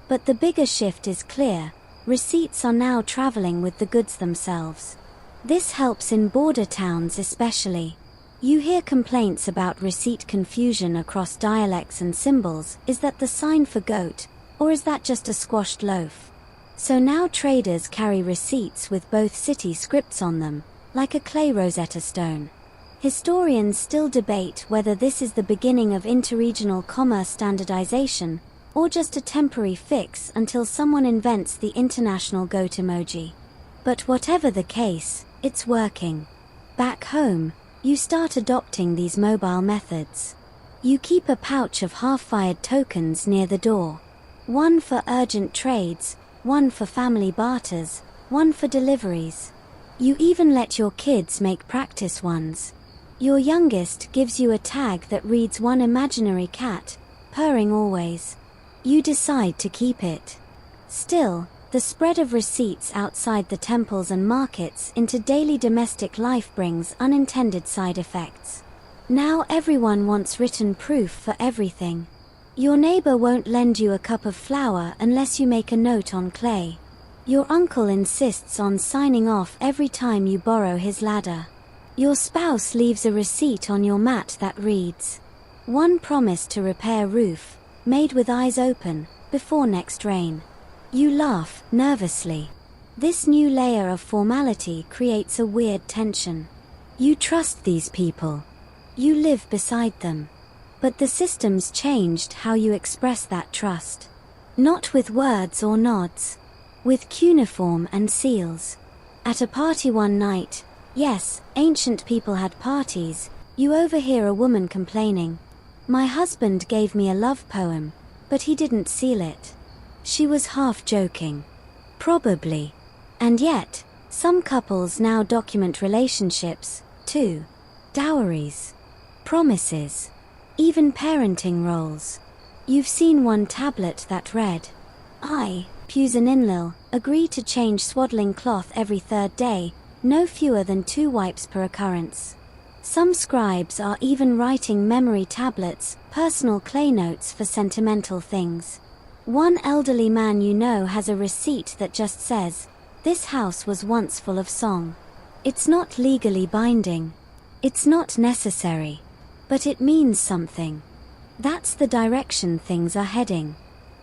But the bigger shift is clear: receipts are now traveling with the goods themselves. This helps in border towns especially. You hear complaints about receipt confusion across dialects and symbols. Is that the sign for goat, or is that just a squashed loaf? So now traders carry receipts with both city scripts on them, like a clay Rosetta Stone. Historians still debate whether this is the beginning of interregional commerce standardization, or just a temporary fix until someone invents the international goat emoji. But whatever the case, it's working. Back home, you start adopting these mobile methods. You keep a pouch of half-fired tokens near the door. One for urgent trades, one for family barters, one for deliveries. You even let your kids make practice ones. Your youngest gives you a tag that reads one imaginary cat, purring always. You decide to keep it. Still, the spread of receipts outside the temples and markets into daily domestic life brings unintended side effects. Now everyone wants written proof for everything. Your neighbor won't lend you a cup of flour unless you make a note on clay. Your uncle insists on signing off every time you borrow his ladder. Your spouse leaves a receipt on your mat that reads, "One promise to repair roof, made with eyes open, before next rain." You laugh, nervously. This new layer of formality creates a weird tension. You trust these people. You live beside them. But the system's changed how you express that trust. Not with words or nods. With cuneiform and seals. At a party one night, yes, ancient people had parties, you overhear a woman complaining, "My husband gave me a love poem, but he didn't seal it." She was half joking. Probably. And yet, some couples now document relationships, too. Dowries. Promises. Even parenting roles. You've seen one tablet that read, "I, Pusaninlil, agree to change swaddling cloth every third day, no fewer than 2 wipes per occurrence." Some scribes are even writing memory tablets, personal clay notes for sentimental things. One elderly man you know has a receipt that just says, "This house was once full of song." It's not legally binding. It's not necessary. But it means something. That's the direction things are heading.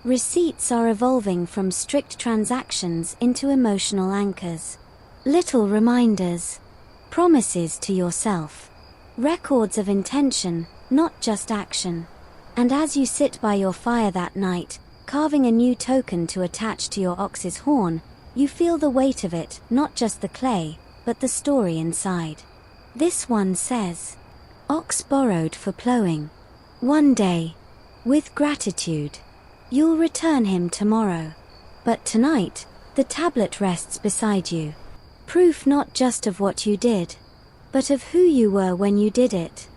Receipts are evolving from strict transactions into emotional anchors. Little reminders. Promises to yourself. Records of intention, not just action. And as you sit by your fire that night, carving a new token to attach to your ox's horn, you feel the weight of it, not just the clay, but the story inside. This one says, "Ox borrowed for plowing. One day. With gratitude. You'll return him tomorrow. But tonight, the tablet rests beside you. Proof not just of what you did, but of who you were when you did it."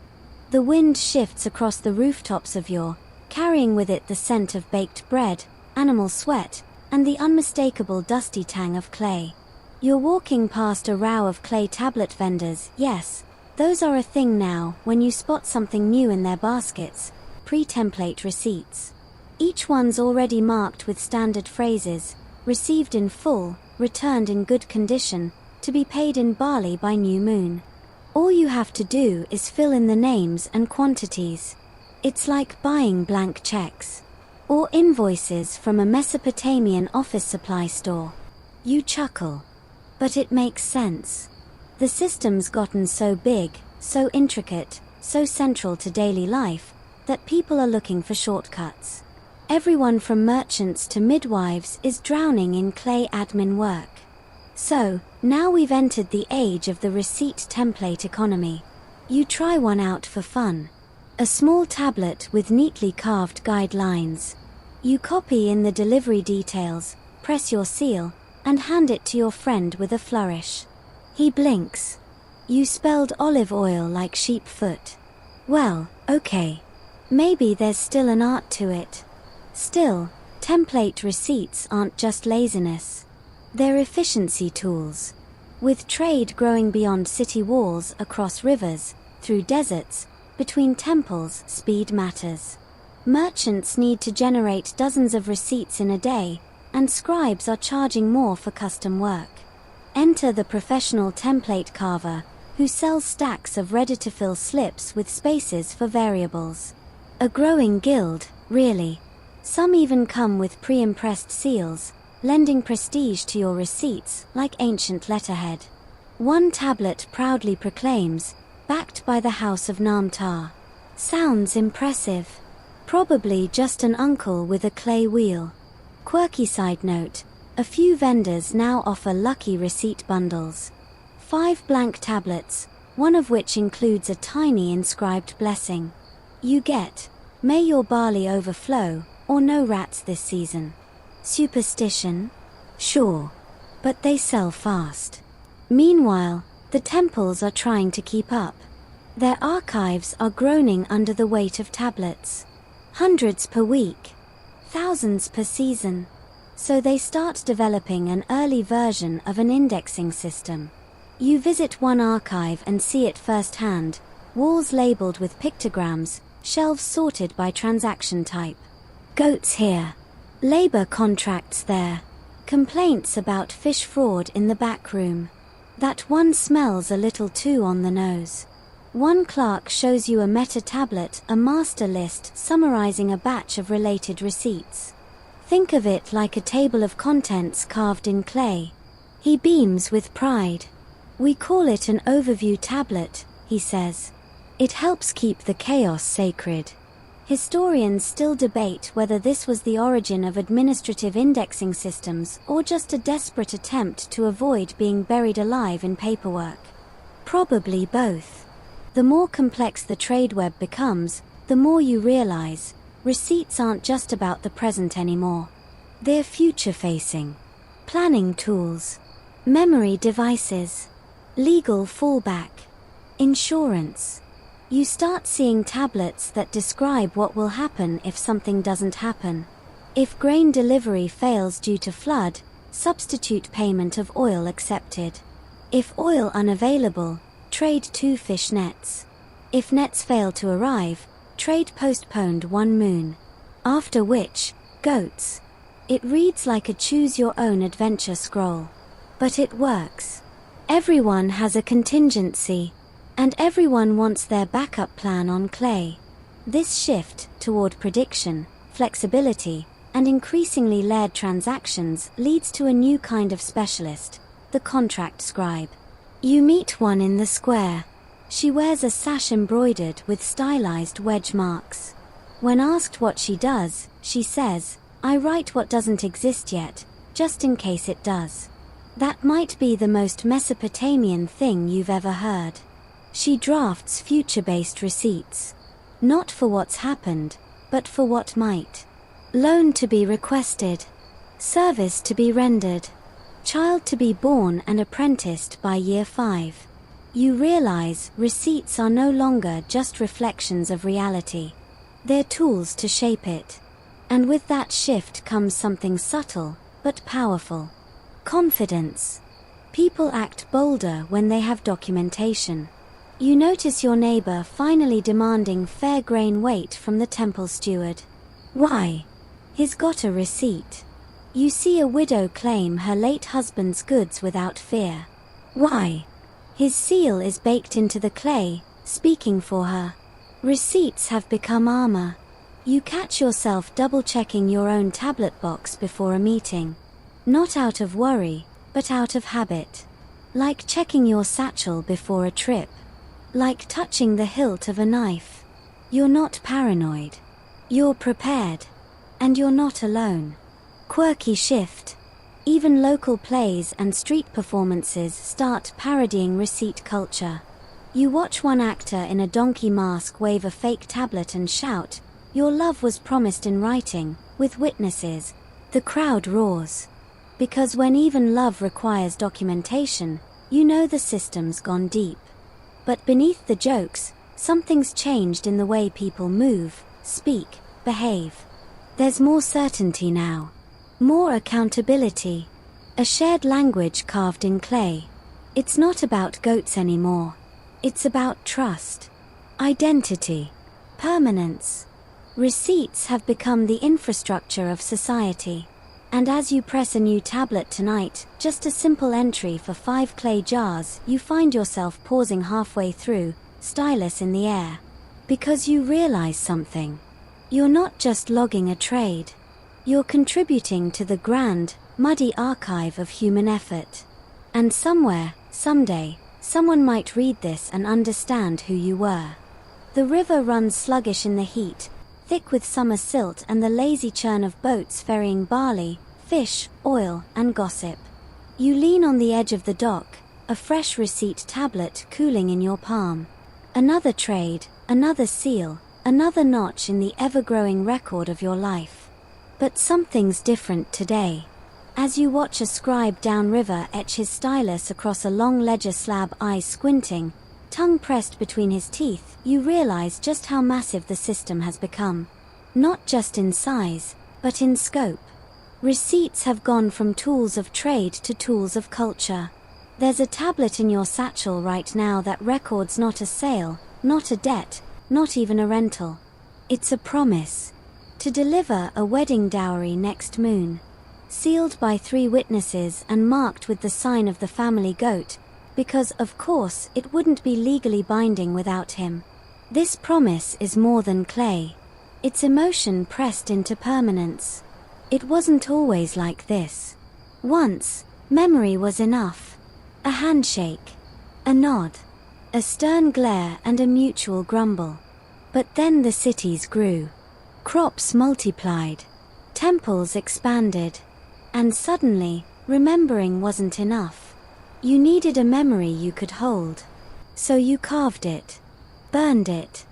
The wind shifts across the rooftops of your, carrying with it the scent of baked bread, animal sweat, and the unmistakable dusty tang of clay. You're walking past a row of clay tablet vendors. Yes, those are a thing now. When you spot something new in their baskets, pre-template receipts. Each one's already marked with standard phrases: received in full, returned in good condition, to be paid in barley by new moon. All you have to do is fill in the names and quantities. It's like buying blank checks or invoices from a Mesopotamian office supply store. You chuckle. But it makes sense. The system's gotten so big, so intricate, so central to daily life, that people are looking for shortcuts. Everyone from merchants to midwives is drowning in clay admin work. So, now we've entered the age of the receipt template economy. You try one out for fun. A small tablet with neatly carved guidelines. You copy in the delivery details, press your seal, and hand it to your friend with a flourish. He blinks. You spelled olive oil like sheep foot. Well, okay. Maybe there's still an art to it. Still, template receipts aren't just laziness. They're efficiency tools. With trade growing beyond city walls, across rivers, through deserts, between temples, speed matters. Merchants need to generate dozens of receipts in a day, and scribes are charging more for custom work. Enter the professional template carver, who sells stacks of ready-to-fill slips with spaces for variables. A growing guild, really. Some even come with pre-impressed seals, lending prestige to your receipts like ancient letterhead. One tablet proudly proclaims, backed by the House of Namtar. Sounds impressive. Probably just an uncle with a clay wheel. Quirky side note, a few vendors now offer lucky receipt bundles. 5 blank tablets, one of which includes a tiny inscribed blessing. You get, may your barley overflow, or no rats this season. Superstition? Sure. But they sell fast. Meanwhile, the temples are trying to keep up. Their archives are groaning under the weight of tablets. Hundreds per week. Thousands per season. So they start developing an early version of an indexing system. You visit one archive and see it firsthand, walls labeled with pictograms, shelves sorted by transaction type. Goats here. Labor contracts there. Complaints about fish fraud in the back room. That one smells a little too on the nose. One clerk shows you a meta tablet, a master list summarizing a batch of related receipts. Think of it like a table of contents carved in clay. He beams with pride. We call it an overview tablet, he says. It helps keep the chaos sacred. Historians still debate whether this was the origin of administrative indexing systems or just a desperate attempt to avoid being buried alive in paperwork. Probably both. The more complex the trade web becomes, the more you realize, receipts aren't just about the present anymore. They're future-facing. Planning tools. Memory devices. Legal fallback. Insurance. You start seeing tablets that describe what will happen if something doesn't happen. If grain delivery fails due to flood, substitute payment of oil accepted. If oil unavailable, trade 2 fish nets. If nets fail to arrive, trade postponed 1 moon. After which, goats. It reads like a choose-your-own-adventure scroll. But it works. Everyone has a contingency. And everyone wants their backup plan on clay. This shift toward prediction, flexibility, and increasingly layered transactions leads to a new kind of specialist, the contract scribe. You meet one in the square. She wears a sash embroidered with stylized wedge marks. When asked what she does, she says, "I write what doesn't exist yet, just in case it does." That might be the most Mesopotamian thing you've ever heard. She drafts future-based receipts. Not for what's happened, but for what might. Loan to be requested. Service to be rendered. Child to be born and apprenticed by year 5. You realize receipts are no longer just reflections of reality. They're tools to shape it. And with that shift comes something subtle, but powerful. Confidence. People act bolder when they have documentation. You notice your neighbor finally demanding fair grain weight from the temple steward. Why? He's got a receipt. You see a widow claim her late husband's goods without fear. Why? His seal is baked into the clay, speaking for her. Receipts have become armor. You catch yourself double-checking your own tablet box before a meeting. Not out of worry, but out of habit. Like checking your satchel before a trip. Like touching the hilt of a knife. You're not paranoid. You're prepared. And you're not alone. Quirky shift. Even local plays and street performances start parodying receipt culture. You watch one actor in a donkey mask wave a fake tablet and shout, "Your love was promised in writing, with witnesses." The crowd roars. Because when even love requires documentation, you know the system's gone deep. But beneath the jokes, something's changed in the way people move, speak, behave. There's more certainty now. More accountability. A shared language carved in clay. It's not about goats anymore. It's about trust. Identity. Permanence. Receipts have become the infrastructure of society. And as you press a new tablet tonight, just a simple entry for 5 clay jars, you find yourself pausing halfway through, stylus in the air. Because you realize something. You're not just logging a trade. You're contributing to the grand, muddy archive of human effort. And somewhere, someday, someone might read this and understand who you were. The river runs sluggish in the heat, thick with summer silt and the lazy churn of boats ferrying barley, fish, oil, and gossip. You lean on the edge of the dock, a fresh receipt tablet cooling in your palm. Another trade, another seal, another notch in the ever-growing record of your life. But something's different today. As you watch a scribe downriver etch his stylus across a long ledger slab, eyes squinting, tongue pressed between his teeth, you realize just how massive the system has become. Not just in size, but in scope. Receipts have gone from tools of trade to tools of culture. There's a tablet in your satchel right now that records not a sale, not a debt, not even a rental. It's a promise. To deliver a wedding dowry next moon. Sealed by 3 witnesses and marked with the sign of the family goat, because, of course, it wouldn't be legally binding without him. This promise is more than clay. It's emotion pressed into permanence. It wasn't always like this. Once, memory was enough. A handshake. A nod. A stern glare and a mutual grumble. But then the cities grew. Crops multiplied. Temples expanded. And suddenly, remembering wasn't enough. You needed a memory you could hold. So you carved it. Burned it.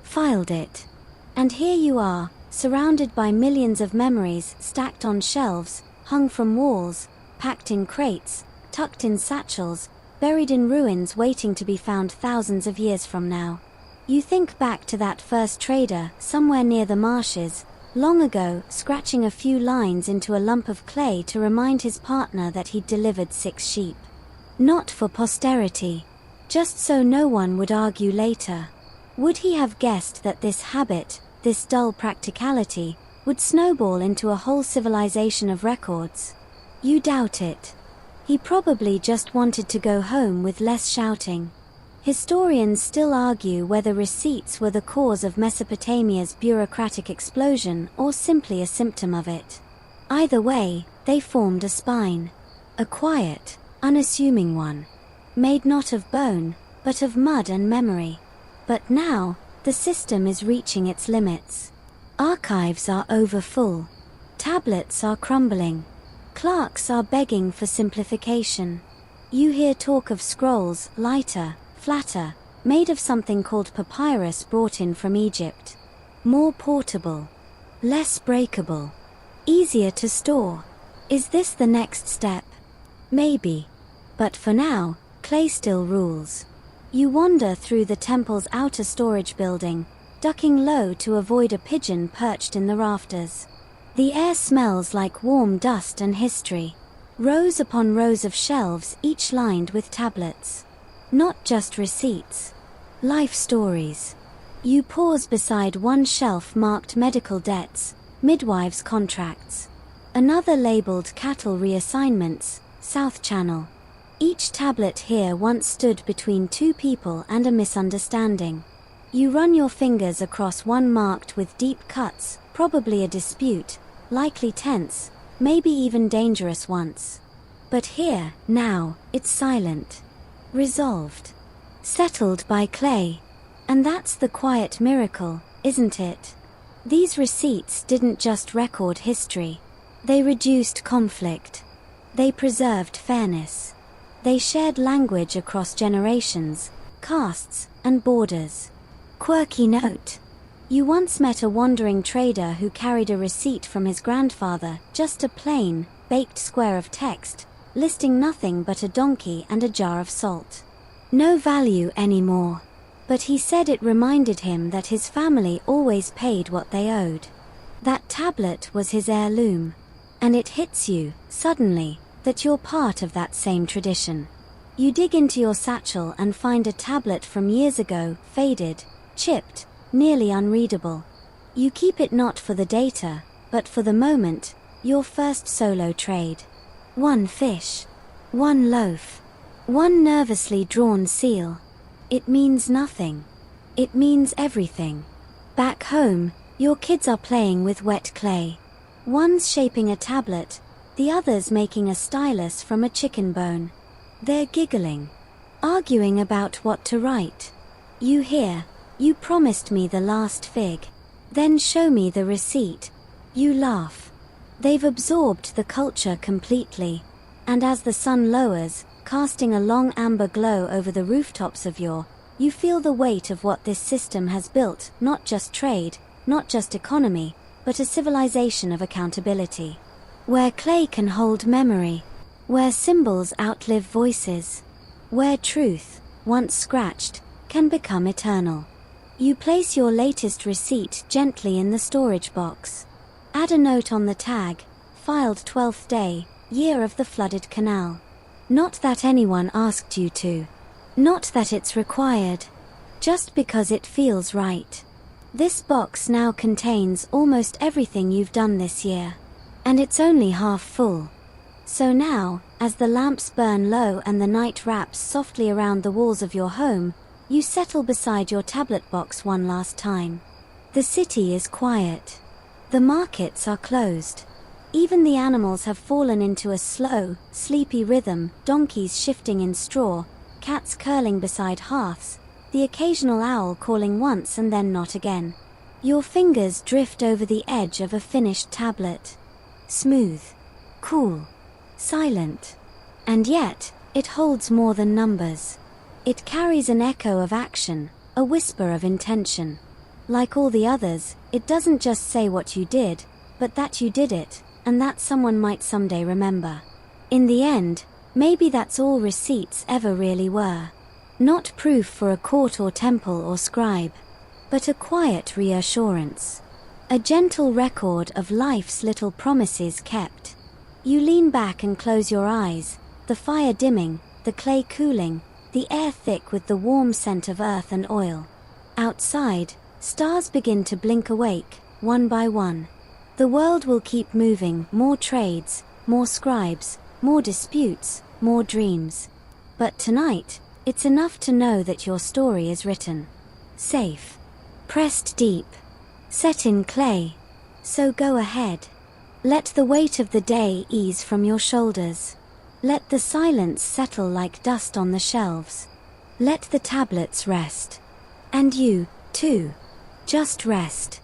Filed it. And here you are, surrounded by millions of memories stacked on shelves, hung from walls, packed in crates, tucked in satchels, buried in ruins waiting to be found thousands of years from now. You think back to that first trader, somewhere near the marshes, long ago, scratching a few lines into a lump of clay to remind his partner that he'd delivered 6 sheep. Not for posterity. Just so no one would argue later. Would he have guessed that this habit, this dull practicality, would snowball into a whole civilization of records? You doubt it. He probably just wanted to go home with less shouting. Historians still argue whether receipts were the cause of Mesopotamia's bureaucratic explosion or simply a symptom of it. Either way, they formed a spine. A quiet, unassuming one. Made not of bone, but of mud and memory. But now, the system is reaching its limits. Archives are overfull. Tablets are crumbling. Clerks are begging for simplification. You hear talk of scrolls, lighter, flatter, made of something called papyrus brought in from Egypt. More portable. Less breakable. Easier to store. Is this the next step? Maybe. But for now, clay still rules. You wander through the temple's outer storage building, ducking low to avoid a pigeon perched in the rafters. The air smells like warm dust and history. Rows upon rows of shelves, each lined with tablets. Not just receipts. Life stories. You pause beside one shelf marked medical debts, midwives' contracts. Another labeled cattle reassignments, South Channel. Each tablet here once stood between two people and a misunderstanding. You run your fingers across one marked with deep cuts, probably a dispute, likely tense, maybe even dangerous once. But here, now, it's silent. Resolved. Settled by clay. And that's the quiet miracle, isn't it? These receipts didn't just record history. They reduced conflict. They preserved fairness. They shared language across generations, castes, and borders. Quirky note. You once met a wandering trader who carried a receipt from his grandfather, just a plain, baked square of text, listing nothing but a donkey and a jar of salt. No value anymore. But he said it reminded him that his family always paid what they owed. That tablet was his heirloom. And it hits you, suddenly, that you're part of that same tradition. You dig into your satchel and find a tablet from years ago, faded, chipped, nearly unreadable. You keep it not for the data, but for the moment, your first solo trade. One fish. One loaf. One nervously drawn seal. It means nothing. It means everything. Back home, your kids are playing with wet clay. One's shaping a tablet, the other's making a stylus from a chicken bone. They're giggling. Arguing about what to write. You hear, "You promised me the last fig. Then show me the receipt." You laugh. They've absorbed the culture completely. And as the sun lowers, casting a long amber glow over the rooftops of you feel the weight of what this system has built, not just trade, not just economy, but a civilization of accountability. Where clay can hold memory. Where symbols outlive voices. Where truth, once scratched, can become eternal. You place your latest receipt gently in the storage box. Add a note on the tag, filed 12th day, year of the flooded canal. Not that anyone asked you to. Not that it's required. Just because it feels right. This box now contains almost everything you've done this year. And it's only half full. So now, as the lamps burn low and the night wraps softly around the walls of your home, you settle beside your tablet box one last time. The city is quiet. The markets are closed. Even the animals have fallen into a slow, sleepy rhythm, donkeys shifting in straw, cats curling beside hearths, the occasional owl calling once and then not again. Your fingers drift over the edge of a finished tablet. Smooth. Cool. Silent. And yet, it holds more than numbers. It carries an echo of action, a whisper of intention. Like all the others, it doesn't just say what you did, but that you did it, and that someone might someday remember. In the end, maybe that's all receipts ever really were. Not proof for a court or temple or scribe, but a quiet reassurance. A gentle record of life's little promises kept. You lean back and close your eyes, the fire dimming, the clay cooling, the air thick with the warm scent of earth and oil. Outside, stars begin to blink awake, one by one. The world will keep moving, more trades, more scribes, more disputes, more dreams. But tonight, it's enough to know that your story is written. Safe. Pressed deep. Set in clay. So go ahead. Let the weight of the day ease from your shoulders. Let the silence settle like dust on the shelves. Let the tablets rest. And you, too. Just rest.